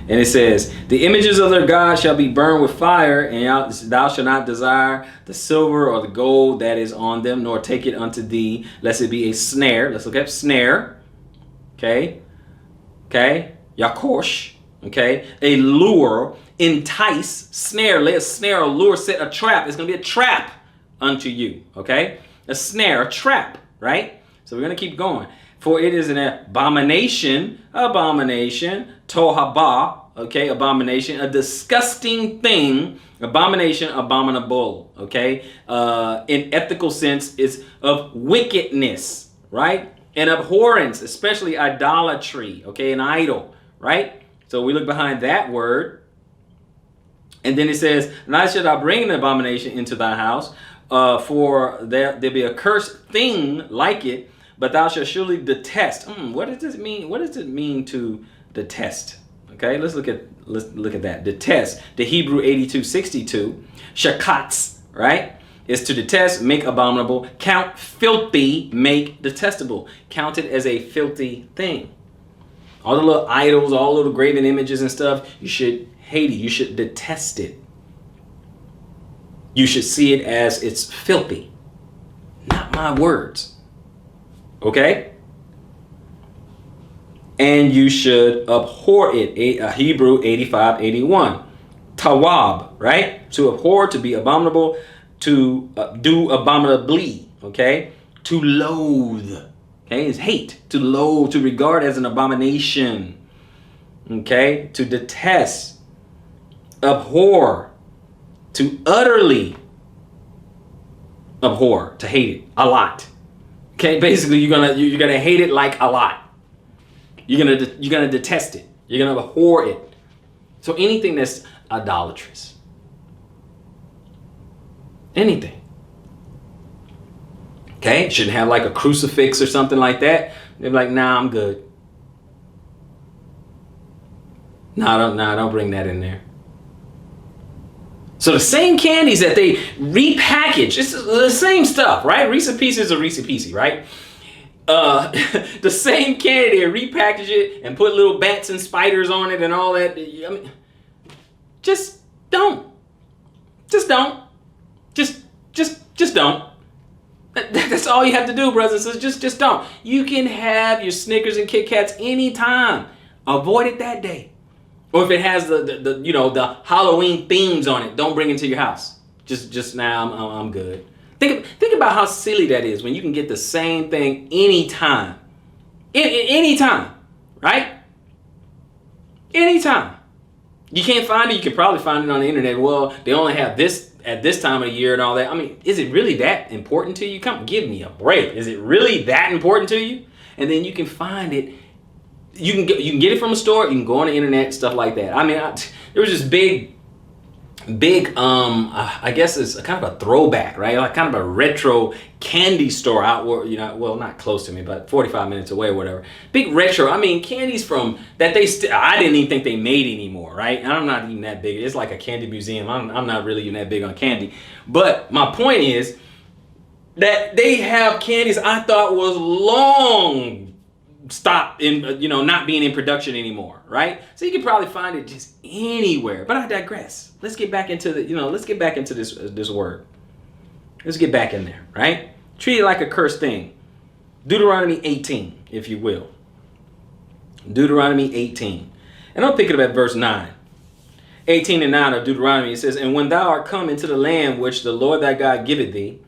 And it says, the images of their God shall be burned with fire, and thou shalt not desire the silver or the gold that is on them, nor take it unto thee, lest it be a snare. Let's look at snare. Okay. Yakosh. Okay. A lure, entice, snare, lay a snare, a lure, set a trap. It's going to be a trap unto you. Okay. A snare, a trap. Right. So we're going to keep going. For it is an abomination, tohabah, okay, abomination, a disgusting thing, abomination, abominable, okay? In ethical sense, is of wickedness, right? And abhorrence, especially idolatry, okay, an idol, right? So we look behind that word. And then it says, neither shalt thou bring an abomination into thy house, for there be a cursed thing like it, but thou shalt surely detest. What does this mean? What does it mean to detest? Okay, let's look at that. Detest. The Hebrew 8262. Shakats, right? Is to detest, make abominable. Count filthy, make detestable. Count it as a filthy thing. All the little idols, all the little graven images and stuff, you should hate it. You should detest it. You should see it as it's filthy. Not my words. Okay? And you should abhor it. Hebrew 8581. Tawab, right? To abhor, to be abominable, to do abominably. Okay? To loathe. Okay? Is hate. To loathe, to regard as an abomination. Okay? To detest. Abhor. To utterly abhor. To hate it. A lot. Okay, basically you're gonna hate it like a lot. You're gonna detest it. You're gonna abhor it. So anything that's idolatrous, anything. Okay, shouldn't have like a crucifix or something like that. They're like, nah, I'm good. Don't bring that in there. So the same candies that they repackage, it's the same stuff, right? Reese's Pieces are Reese's Pieces, right? The same candy, they repackage it and put little bats and spiders on it and all that. I mean, just don't. Just don't. Just don't. That's all you have to do, brothers and sisters. Just don't. You can have your Snickers and Kit Kats anytime. Avoid it that day. Or if it has the Halloween themes on it, don't bring it to your house. Just now, I'm good. Think about how silly that is when you can get the same thing anytime. Anytime, right? Anytime. You can't find it, you can probably find it on the internet. Well, they only have this at this time of the year and all that. I mean, is it really that important to you? Come give me a break. Is it really that important to you? And then you can find it. You can get it from a store. You can go on the internet, stuff like that. I mean, there was this big, I guess it's kind of a throwback, right? Like kind of a retro candy store out where, well, not close to me, but 45 minutes away or whatever. Big retro. I mean, candies from that I didn't even think they made anymore, right? And I'm not even that big. It's like a candy museum. I'm not really even that big on candy. But my point is that they have candies I thought was long stop in, not being in production anymore, right? So you can probably find it just anywhere. But I digress. Let's get back into this word. Let's get back in there, right? Treat it like a cursed thing. Deuteronomy 18, if you will. Deuteronomy 18. And I'll pick it up at verse 9. 18 and 9 of Deuteronomy, it says, "And when thou art come into the land which the Lord thy God giveth thee,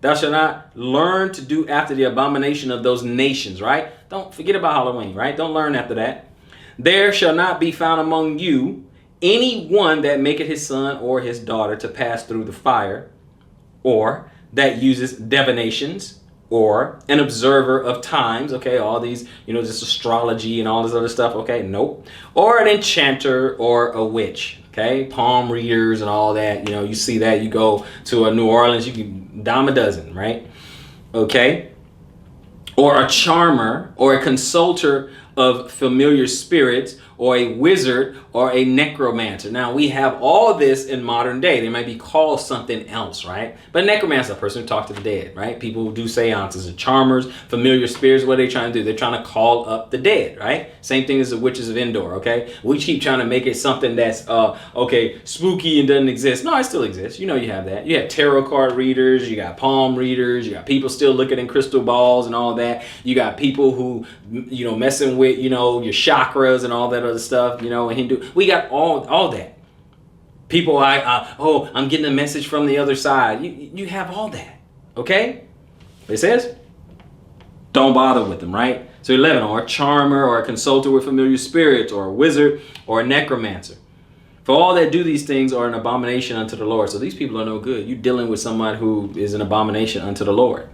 thou shalt not learn to do after the abomination of those nations," right? Don't forget about Halloween, right? Don't learn after that. "There shall not be found among you any one that maketh his son or his daughter to pass through the fire, or that uses divinations, or an observer of times," okay, all these, this astrology and all this other stuff, okay, nope, "or an enchanter or a witch," okay, palm readers and all that, you see that, you go to New Orleans, you can dime a dozen, right, okay, "or a charmer, or a consulter of familiar spirits, or a wizard, or a necromancer." Now, we have all this in modern day. They might be called something else, right? But necromancer, a person who talks to the dead, right? People who do seances, the charmers, familiar spirits, what are they trying to do? They're trying to call up the dead, right? Same thing as the witches of Endor, okay? We keep trying to make it something that's, spooky and doesn't exist. No, it still exists. You have that. You have tarot card readers, you got palm readers, you got people still looking in crystal balls and all that. You got people who, messing with, your chakras and all that other stuff, in Hindu. We got all that. People I'm getting a message from the other side. You have all that, okay? It says, don't bother with them, right? So 11, "or a charmer, or a consulter with familiar spirits, or a wizard, or a necromancer. For all that do these things are an abomination unto the Lord." So these people are no good. You're dealing with someone who is an abomination unto the Lord.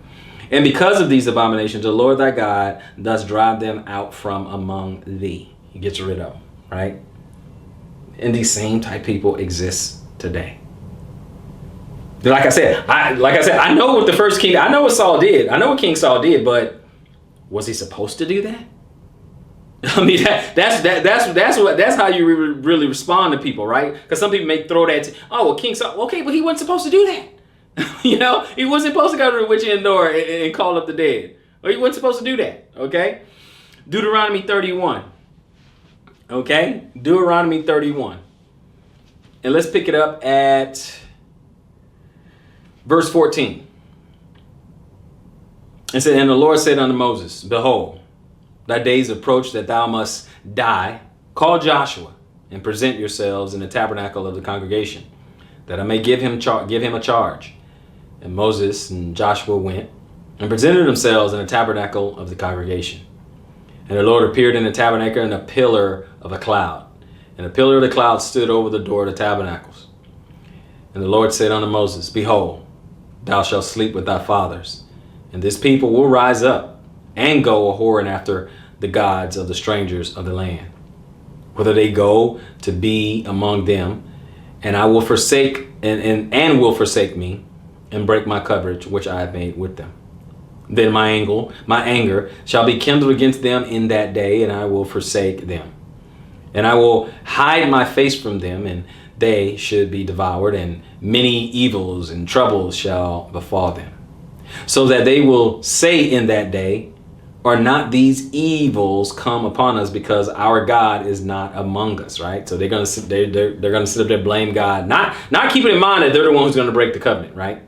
"And because of these abominations, the Lord thy God does drive them out from among thee." He gets rid of them, right? And these same type people exist today. Like I said, I know what the first king, I know what Saul did. I know what King Saul did, but was he supposed to do that? I mean, that's how you really respond to people, right? Because some people may throw that, King Saul, okay, but he wasn't supposed to do that. He wasn't supposed to go to the witch Endor and call up the dead. Or he wasn't supposed to do that, okay? Deuteronomy 31. Okay? Deuteronomy 31. And let's pick it up at verse 14. It said, "And the Lord said unto Moses, Behold, thy days approach that thou must die. Call Joshua and present yourselves in the tabernacle of the congregation, that I may give him a charge." And Moses and Joshua went and presented themselves in the tabernacle of the congregation. And the Lord appeared in the tabernacle in a pillar of a cloud. And the pillar of the cloud stood over the door of the tabernacles. And the Lord said unto Moses, Behold, thou shalt sleep with thy fathers, and this people will rise up and go a-whoring after the gods of the strangers of the land, whether they go to be among them, and I will forsake and will forsake me, and break my covenant which I have made with them. Then my anger shall be kindled against them in that day, and I will forsake them. And I will hide my face from them, and they should be devoured, and many evils and troubles shall befall them. So that they will say in that day, Are not these evils come upon us because our God is not among us, right? So they're gonna sit they're gonna sit up there, blame God, not keeping in mind that they're the ones who's gonna break the covenant, right?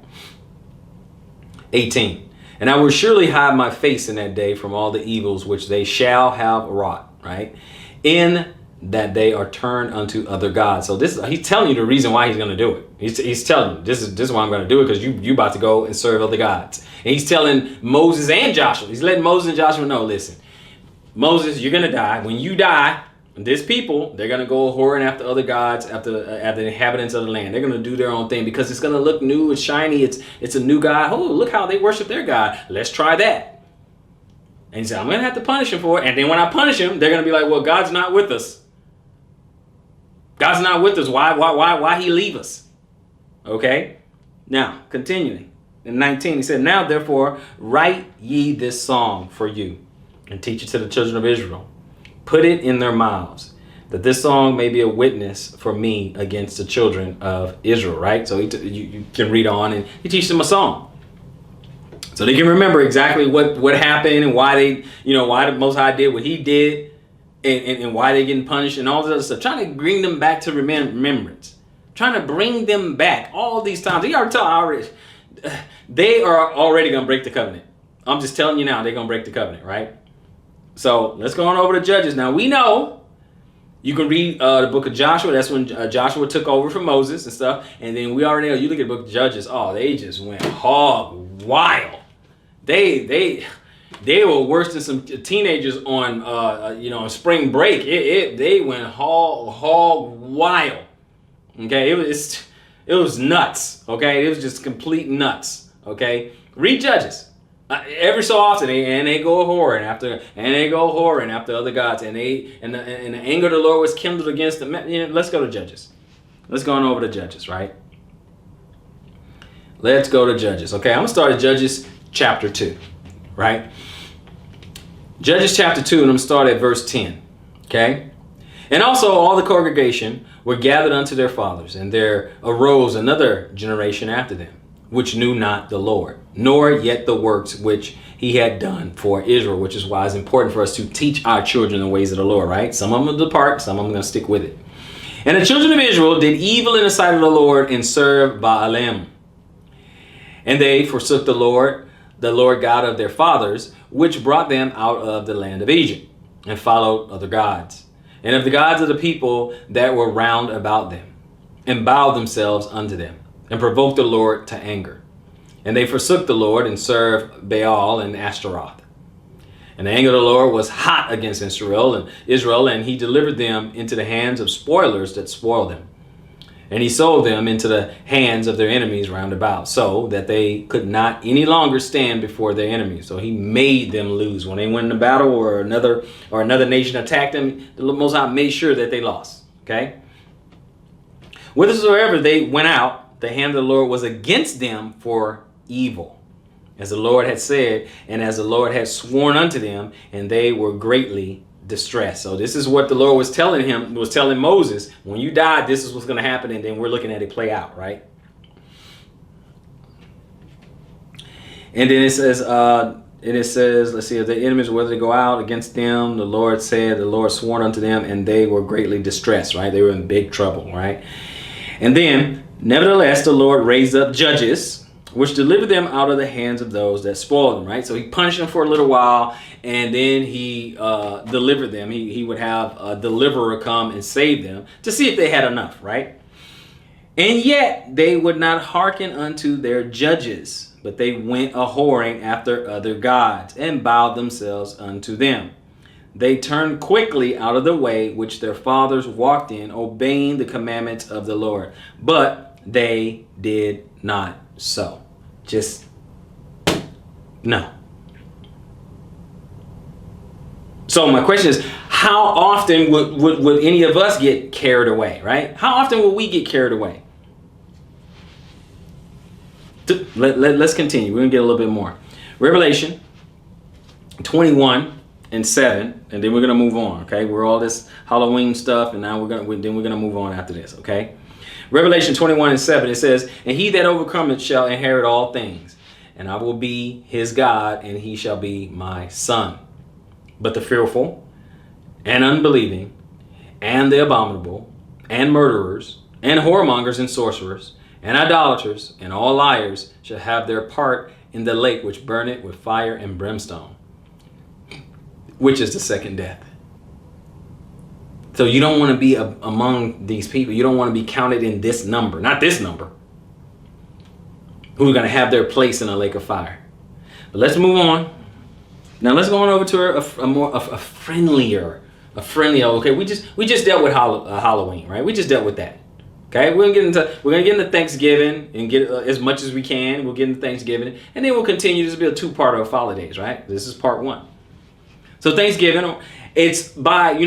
18. And I will surely hide my face in that day from all the evils which they shall have wrought, right? In that they are turned unto other gods. So he's telling you the reason why he's going to do it. He's telling you this is why I'm going to do it, because you about to go and serve other gods. And he's telling Moses and Joshua. He's letting Moses and Joshua know, listen, Moses, you're going to die. When you die, this people, they're going to go whoring after other gods, after the inhabitants of the land. They're going to do their own thing because it's going to look new and shiny. It's a new God. Oh, look how they worship their God. Let's try that. And he said, I'm going to have to punish them for it. And then when I punish them, they're going to be like, well, God's not with us. God's not with us. Why he leave us? Okay. Now, continuing in 19, he said, now therefore write ye this song for you and teach it to the children of Israel. Put it in their mouths, that this song may be a witness for me against the children of Israel. Right. So you can read on, and he teaches them a song, so they can remember exactly what happened and why why the Most High did what he did. And why they're getting punished and all this other stuff. Trying to bring them back to remembrance. Trying to bring them back all these times. They are already going to break the covenant. I'm just telling you now, they're going to break the covenant, right? So let's go on over to Judges. Now we know, you can read the book of Joshua. That's when Joshua took over from Moses and stuff. And then we already know, you look at the book of Judges. Oh, they just went hog wild. They were worse than some teenagers on spring break. They went hog wild. Okay, it was nuts. Okay, it was just complete nuts. Okay, read Judges every so often, they go whoring after other gods, and the anger of the Lord was kindled against them. Let's go to Judges. Let's go on over to Judges, right? Let's go to Judges. Okay, I'm gonna start at Judges chapter 2, right? Judges chapter 2, and I'm going to start at verse 10. Okay? And also all the congregation were gathered unto their fathers, and there arose another generation after them, which knew not the Lord, nor yet the works which he had done for Israel, which is why it's important for us to teach our children the ways of the Lord, right? Some of them will depart, some of them are going to stick with it. And the children of Israel did evil in the sight of the Lord, and served Baalim. And they forsook the Lord God of their fathers, which brought them out of the land of Egypt, and followed other gods, and of the gods of the people that were round about them, and bowed themselves unto them, and provoked the Lord to anger. And they forsook the Lord, and served Baal and Ashtaroth. And the anger of the Lord was hot against Israel, and he delivered them into the hands of spoilers that spoiled them. And he sold them into the hands of their enemies round about, so that they could not any longer stand before their enemies. So he made them lose. When they went into battle, or another nation attacked them, the Most High made sure that they lost. Okay? Whithersoever they went out, the hand of the Lord was against them for evil, as the Lord had said, and as the Lord had sworn unto them, and they were greatly distress. So this is what the Lord was telling Moses, when you die, this is what's going to happen. And then we're looking at it play out, right? And then it says, let's see, if the enemies were to go out against them, the Lord sworn unto them, and they were greatly distressed, right? They were in big trouble, right? And then, nevertheless, the Lord raised up judges, which delivered them out of the hands of those that spoiled them, right? So he punished them for a little while, and then he delivered them. He would have a deliverer come and save them to see if they had enough, right? And yet they would not hearken unto their judges, but they went a-whoring after other gods, and bowed themselves unto them. They turned quickly out of the way which their fathers walked in, obeying the commandments of the Lord. But they did not so. Just no. So my question is, how often would any of us get carried away, right? How often will we get carried away? Let's continue. We're going to get a little bit more. Revelation 21 and 7, and then we're going to move on, okay? We're all this Halloween stuff, and now we're going to move on after this, okay? Revelation 21 and 7, it says, and he that overcometh shall inherit all things, and I will be his God, and he shall be my son. But the fearful, and unbelieving, and the abominable, and murderers, and whoremongers, and sorcerers, and idolaters, and all liars shall have their part in the lake which burneth with fire and brimstone, which is the second death. So you don't want to be among these people. You don't want to be counted in this number, not this number, who are going to have their place in a lake of fire. But let's move on. Now let's go on over to a friendlier. Okay, we just dealt with Halloween, right? We just dealt with that. Okay, we're gonna get into Thanksgiving and get as much as we can. We'll get into Thanksgiving, and then we'll continue. This will be a two-parter of holidays, right? This is part one. So Thanksgiving, it's by, we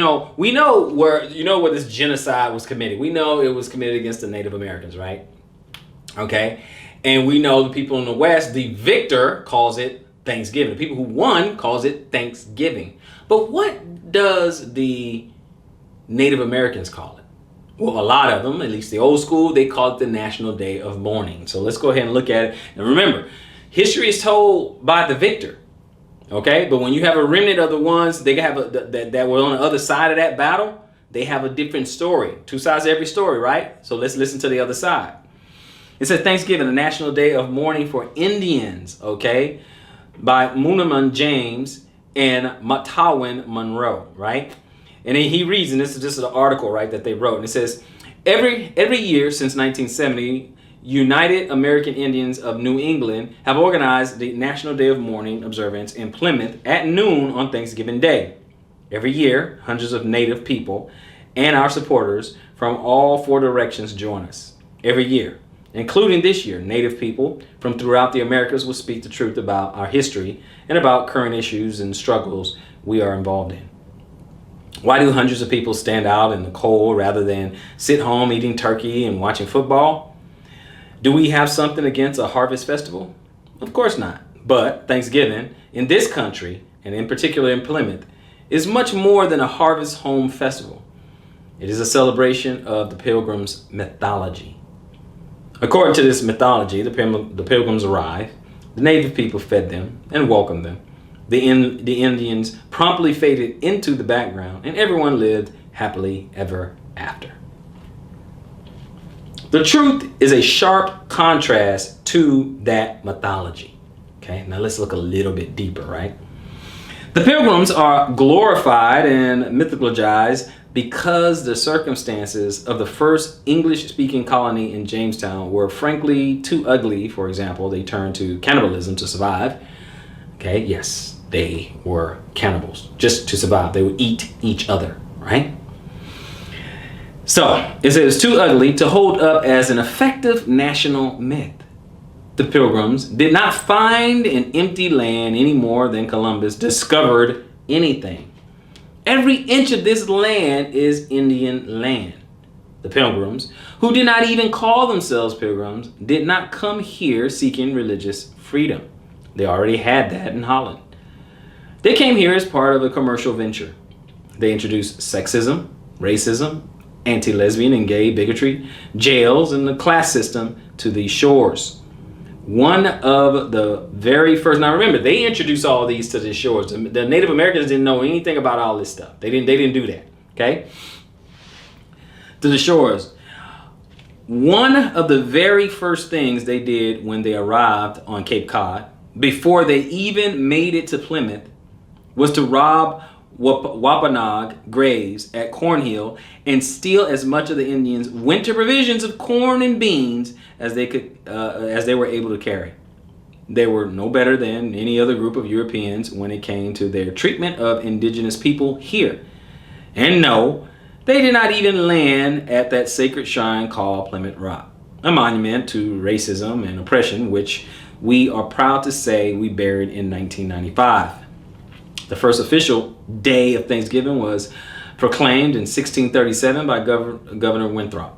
know where this genocide was committed. We know it was committed against the Native Americans, right? Okay, and we know the people in the West, the victor calls it Thanksgiving. The people who won calls it Thanksgiving. But what does the Native Americans call it? Well, a lot of them, at least the old school, they call it the National Day of Mourning. So let's go ahead and look at it. And remember, history is told by the victor. Okay, but when you have a remnant of the ones they have that were on the other side of that battle, they have a different story. Two sides to every story, right? So let's listen to the other side. It says Thanksgiving, the National Day of Mourning for Indians, okay, by Moonamun James and Matawin Monroe, right? And then he reads, and this is just an article, right, that they wrote. And it says, every year since 1970, United American Indians of New England have organized the National Day of Mourning observance in Plymouth at noon on Thanksgiving Day. Every year, hundreds of Native people and our supporters from all four directions join us. Every year, including this year, Native people from throughout the Americas will speak the truth about our history and about current issues and struggles we are involved in. Why do hundreds of people stand out in the cold rather than sit home eating turkey and watching football? Do we have something against a harvest festival? Of course not. But Thanksgiving in this country, and in particular in Plymouth, is much more than a harvest home festival. It is a celebration of the Pilgrims' mythology. According to this mythology, the Pilgrims arrived, the Native people fed them and welcomed them. The Indians promptly faded into the background, and everyone lived happily ever after. The truth is a sharp contrast to that mythology. Okay, now let's look a little bit deeper, right? The Pilgrims are glorified and mythologized because the circumstances of the first English-speaking colony in Jamestown were frankly too ugly. For example, they turned to cannibalism to survive. Okay, yes. They were cannibals just to survive. They would eat each other, right? So it says too ugly to hold up as an effective national myth. The Pilgrims did not find an empty land any more than Columbus discovered anything. Every inch of this land is Indian land. The Pilgrims, who did not even call themselves Pilgrims, did not come here seeking religious freedom. They already had that in Holland. They came here as part of a commercial venture. They introduced sexism, racism, anti-lesbian and gay bigotry, jails, and the class system to these shores. One of the very first, now remember, they introduced all these to the shores. The Native Americans didn't know anything about all this stuff. They didn't do that, okay? To the shores. One of the very first things they did when they arrived on Cape Cod, before they even made it to Plymouth, was to rob Wampanoag graves at Cornhill and steal as much of the Indians' winter provisions of corn and beans as they were able to carry. They were no better than any other group of Europeans when it came to their treatment of indigenous people here. And no, they did not even land at that sacred shrine called Plymouth Rock, a monument to racism and oppression, which we are proud to say we buried in 1995. The first official day of Thanksgiving was proclaimed in 1637 by Governor Winthrop.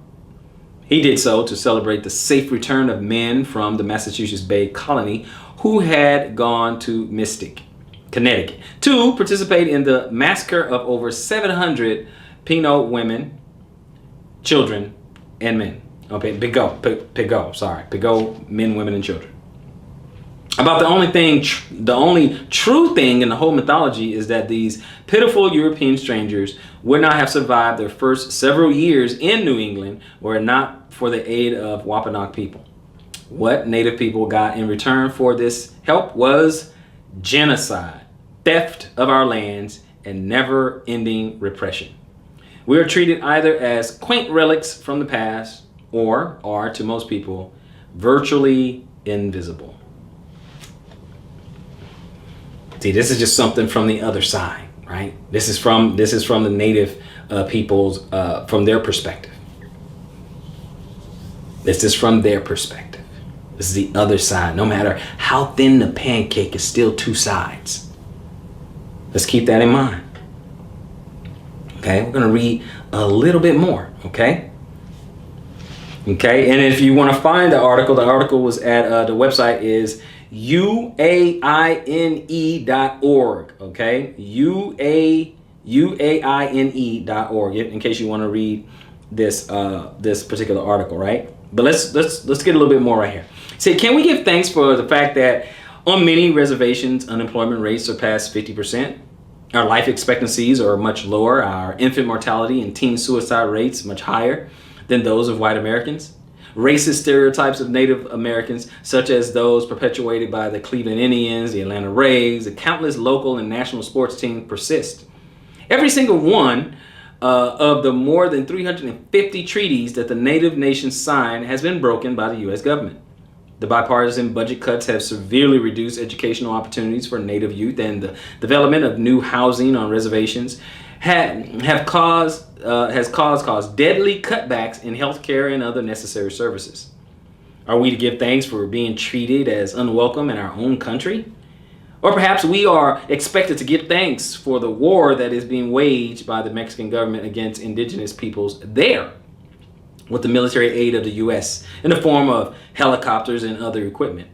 He did so to celebrate the safe return of men from the Massachusetts Bay Colony who had gone to Mystic, Connecticut, to participate in the massacre of over 700 Pinot women, children, and men. Okay, Pigot, men, women, and children. About the only true thing in the whole mythology is that these pitiful European strangers would not have survived their first several years in New England were it not for the aid of Wampanoag people. What Native people got in return for this help was genocide, theft of our lands, and never-ending repression. We are treated either as quaint relics from the past or are, to most people, virtually invisible. See, this is just something from the other side, right? This is from the native peoples, from their perspective. This is from their perspective. This is the other side. No matter how thin the pancake, is still two sides. Let's keep that in mind. Okay, we're going to read a little bit more, okay? Okay, and if you want to find the article was at the website is uaine.org, okay? uaine.org, in case you want to read this this particular article, right? But let's get a little bit more right here. Say, can we give thanks for the fact that on many reservations, unemployment rates surpass 50%? Our life expectancies are much lower. Our infant mortality and teen suicide rates much higher than those of white Americans. Racist stereotypes of Native Americans, such as those perpetuated by the Cleveland Indians, the Atlanta Braves, the countless local and national sports teams persist. Every single one of the more than 350 treaties that the Native nations signed has been broken by the U.S. government. The bipartisan budget cuts have severely reduced educational opportunities for Native youth, and the development of new housing on reservations has caused deadly cutbacks in healthcare and other necessary services. Are we to give thanks for being treated as unwelcome in our own country? Or perhaps we are expected to give thanks for the war that is being waged by the Mexican government against indigenous peoples there, with the military aid of the U.S. in the form of helicopters and other equipment.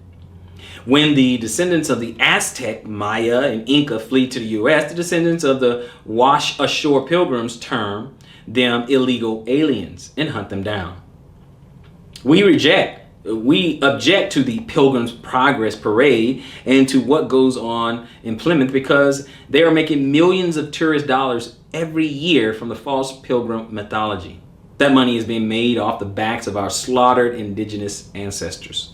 When the descendants of the Aztec, Maya, and Inca flee to the U.S., the descendants of the wash ashore pilgrims term them illegal aliens and hunt them down. We object to the Pilgrim's Progress Parade and to what goes on in Plymouth because they are making millions of tourist dollars every year from the false pilgrim mythology. That money is being made off the backs of our slaughtered indigenous ancestors.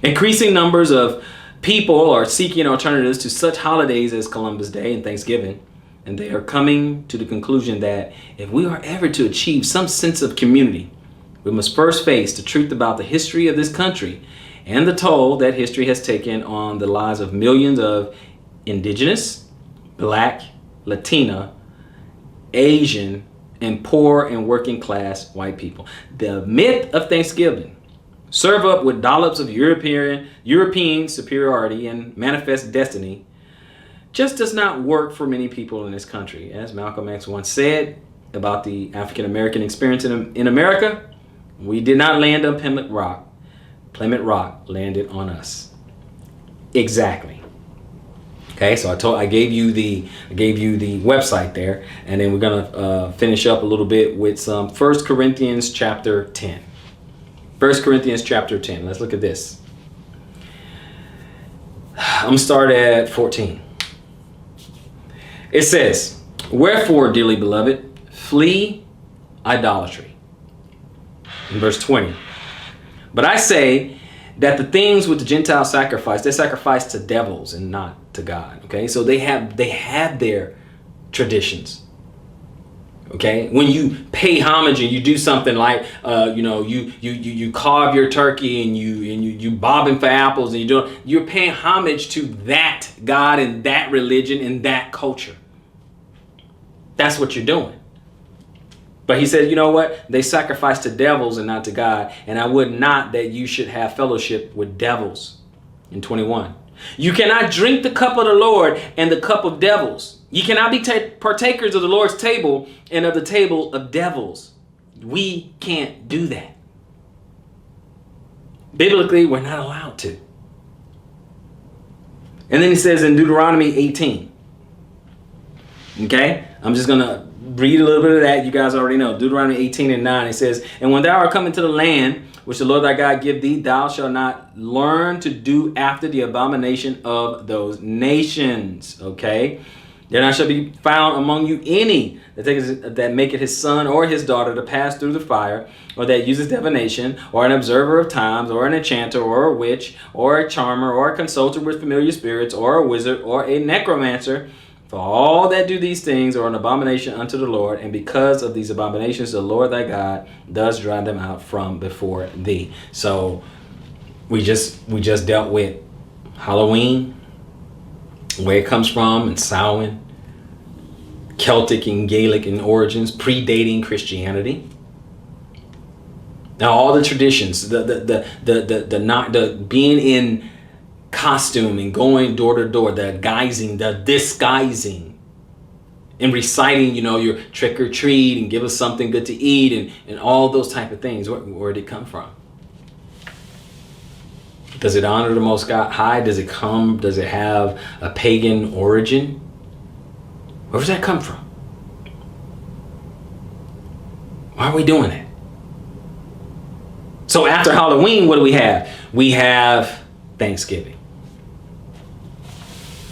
Increasing numbers of people are seeking alternatives to such holidays as Columbus Day and Thanksgiving, and they are coming to the conclusion that if we are ever to achieve some sense of community, we must first face the truth about the history of this country and the toll that history has taken on the lives of millions of indigenous, Black, Latina, Asian, and poor and working class white people. The myth of Thanksgiving, served up with dollops of European superiority and manifest destiny, just does not work for many people in this country. As Malcolm X once said about the African American experience in America, we did not land on Plymouth Rock. Plymouth Rock landed on us. Exactly. Okay, so I gave you the website there, and then we're gonna finish up a little bit with some 1 Corinthians chapter 10. 1 Corinthians chapter 10. Let's look at this. I'm gonna start at 14. It says, "Wherefore, dearly beloved, flee idolatry." In verse 20. "But I say that the things which the Gentiles sacrifice, they sacrifice to devils and not to God." Okay, so they have their traditions. Okay, when you pay homage and you do something like you carve your turkey and you bobbing for apples and you're paying homage to that God and that religion and that culture. That's what you're doing. But he said, you know what? They sacrifice to devils and not to God. And I would not that you should have fellowship with devils. In 21. "You cannot drink the cup of the Lord and the cup of devils. You cannot be partakers of the Lord's table and of the table of devils." We can't do that. Biblically, we're not allowed to. And then he says in Deuteronomy 18. Okay? I'm just going to read a little bit of that. You guys already know. Deuteronomy 18 and 9. It says, "And when thou art come into the land which the Lord thy God give thee, thou shalt not learn to do after the abomination of those nations." Okay? "There not shall be found among you any that maketh his son or his daughter to pass through the fire, or that uses divination, or an observer of times, or an enchanter, or a witch, or a charmer, or a consulter with familiar spirits, or a wizard, or a necromancer. For all that do these things are an abomination unto the Lord, and because of these abominations, the Lord thy God does drive them out from before thee. So we just dealt with Halloween, where it comes from, and Samhain, Celtic and Gaelic in origins, predating Christianity. Now all the traditions, the being in costume and going door to door, the guising, the disguising, and reciting, your trick or treat and give us something good to eat and all those type of things. Where did it come from? Does it honor the Most High? Does it have a pagan origin? Where does that come from? Why are we doing it? So after Halloween, what do we have? We have Thanksgiving.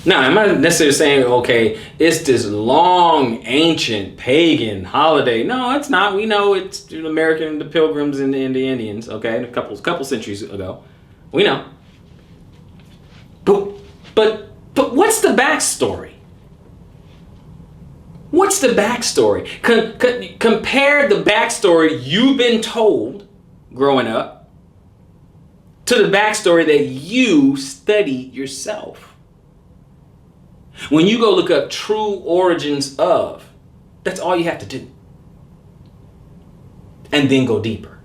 Now, I'm not necessarily saying, okay, it's this long, ancient, pagan holiday. No, it's not. We know it's the American, the Pilgrims, and the Indians, okay, a couple centuries ago. We know. But what's the backstory? What's the backstory? Compare the backstory you've been told growing up to the backstory that you studied yourself. When you go look up true origins of, that's all you have to do. And then go deeper.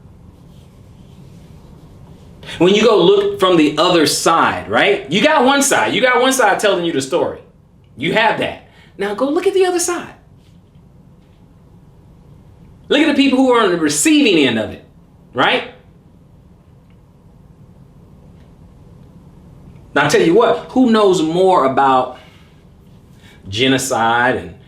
When you go look from the other side, right? You got one side telling you the story. You have that. Now go look at the other side. Look at the people who are on the receiving end of it, right? Now I'll tell you what, who knows more about genocide and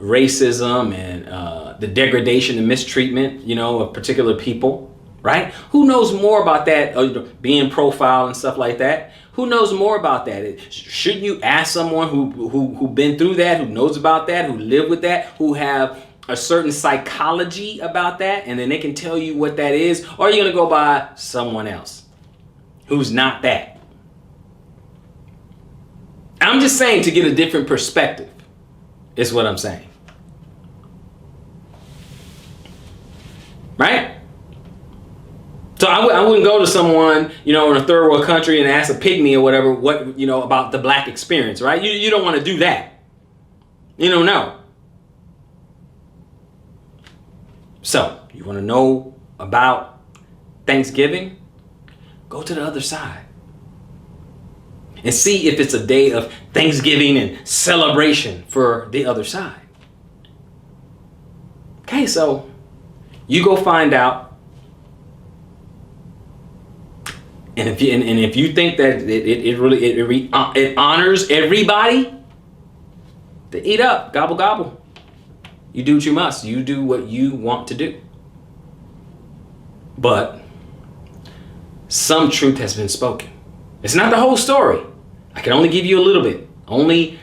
racism and the degradation and mistreatment, of particular people, right? Who knows more about that, being profiled and stuff like that? Who knows more about that? Shouldn't you ask someone who been through that, who knows about that, who lived with that, who have a certain psychology about that, and then they can tell you what that is? Or are you going to go by someone else who's not that? I'm just saying, to get a different perspective is what I'm saying. Right? So I wouldn't go to someone, in a third world country and ask a pygmy or whatever, about the black experience, right? You don't want to do that. You don't know. So, you want to know about Thanksgiving? Go to the other side. And see if it's a day of thanksgiving and celebration for the other side. Okay, so you go find out. And if you think that it honors everybody, to eat up, gobble gobble. You do what you must. You do what you want to do. But some truth has been spoken. It's not the whole story. I can only give you a little bit. Only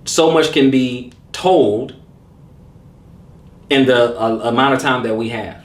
so much can be told in the amount of time that we have.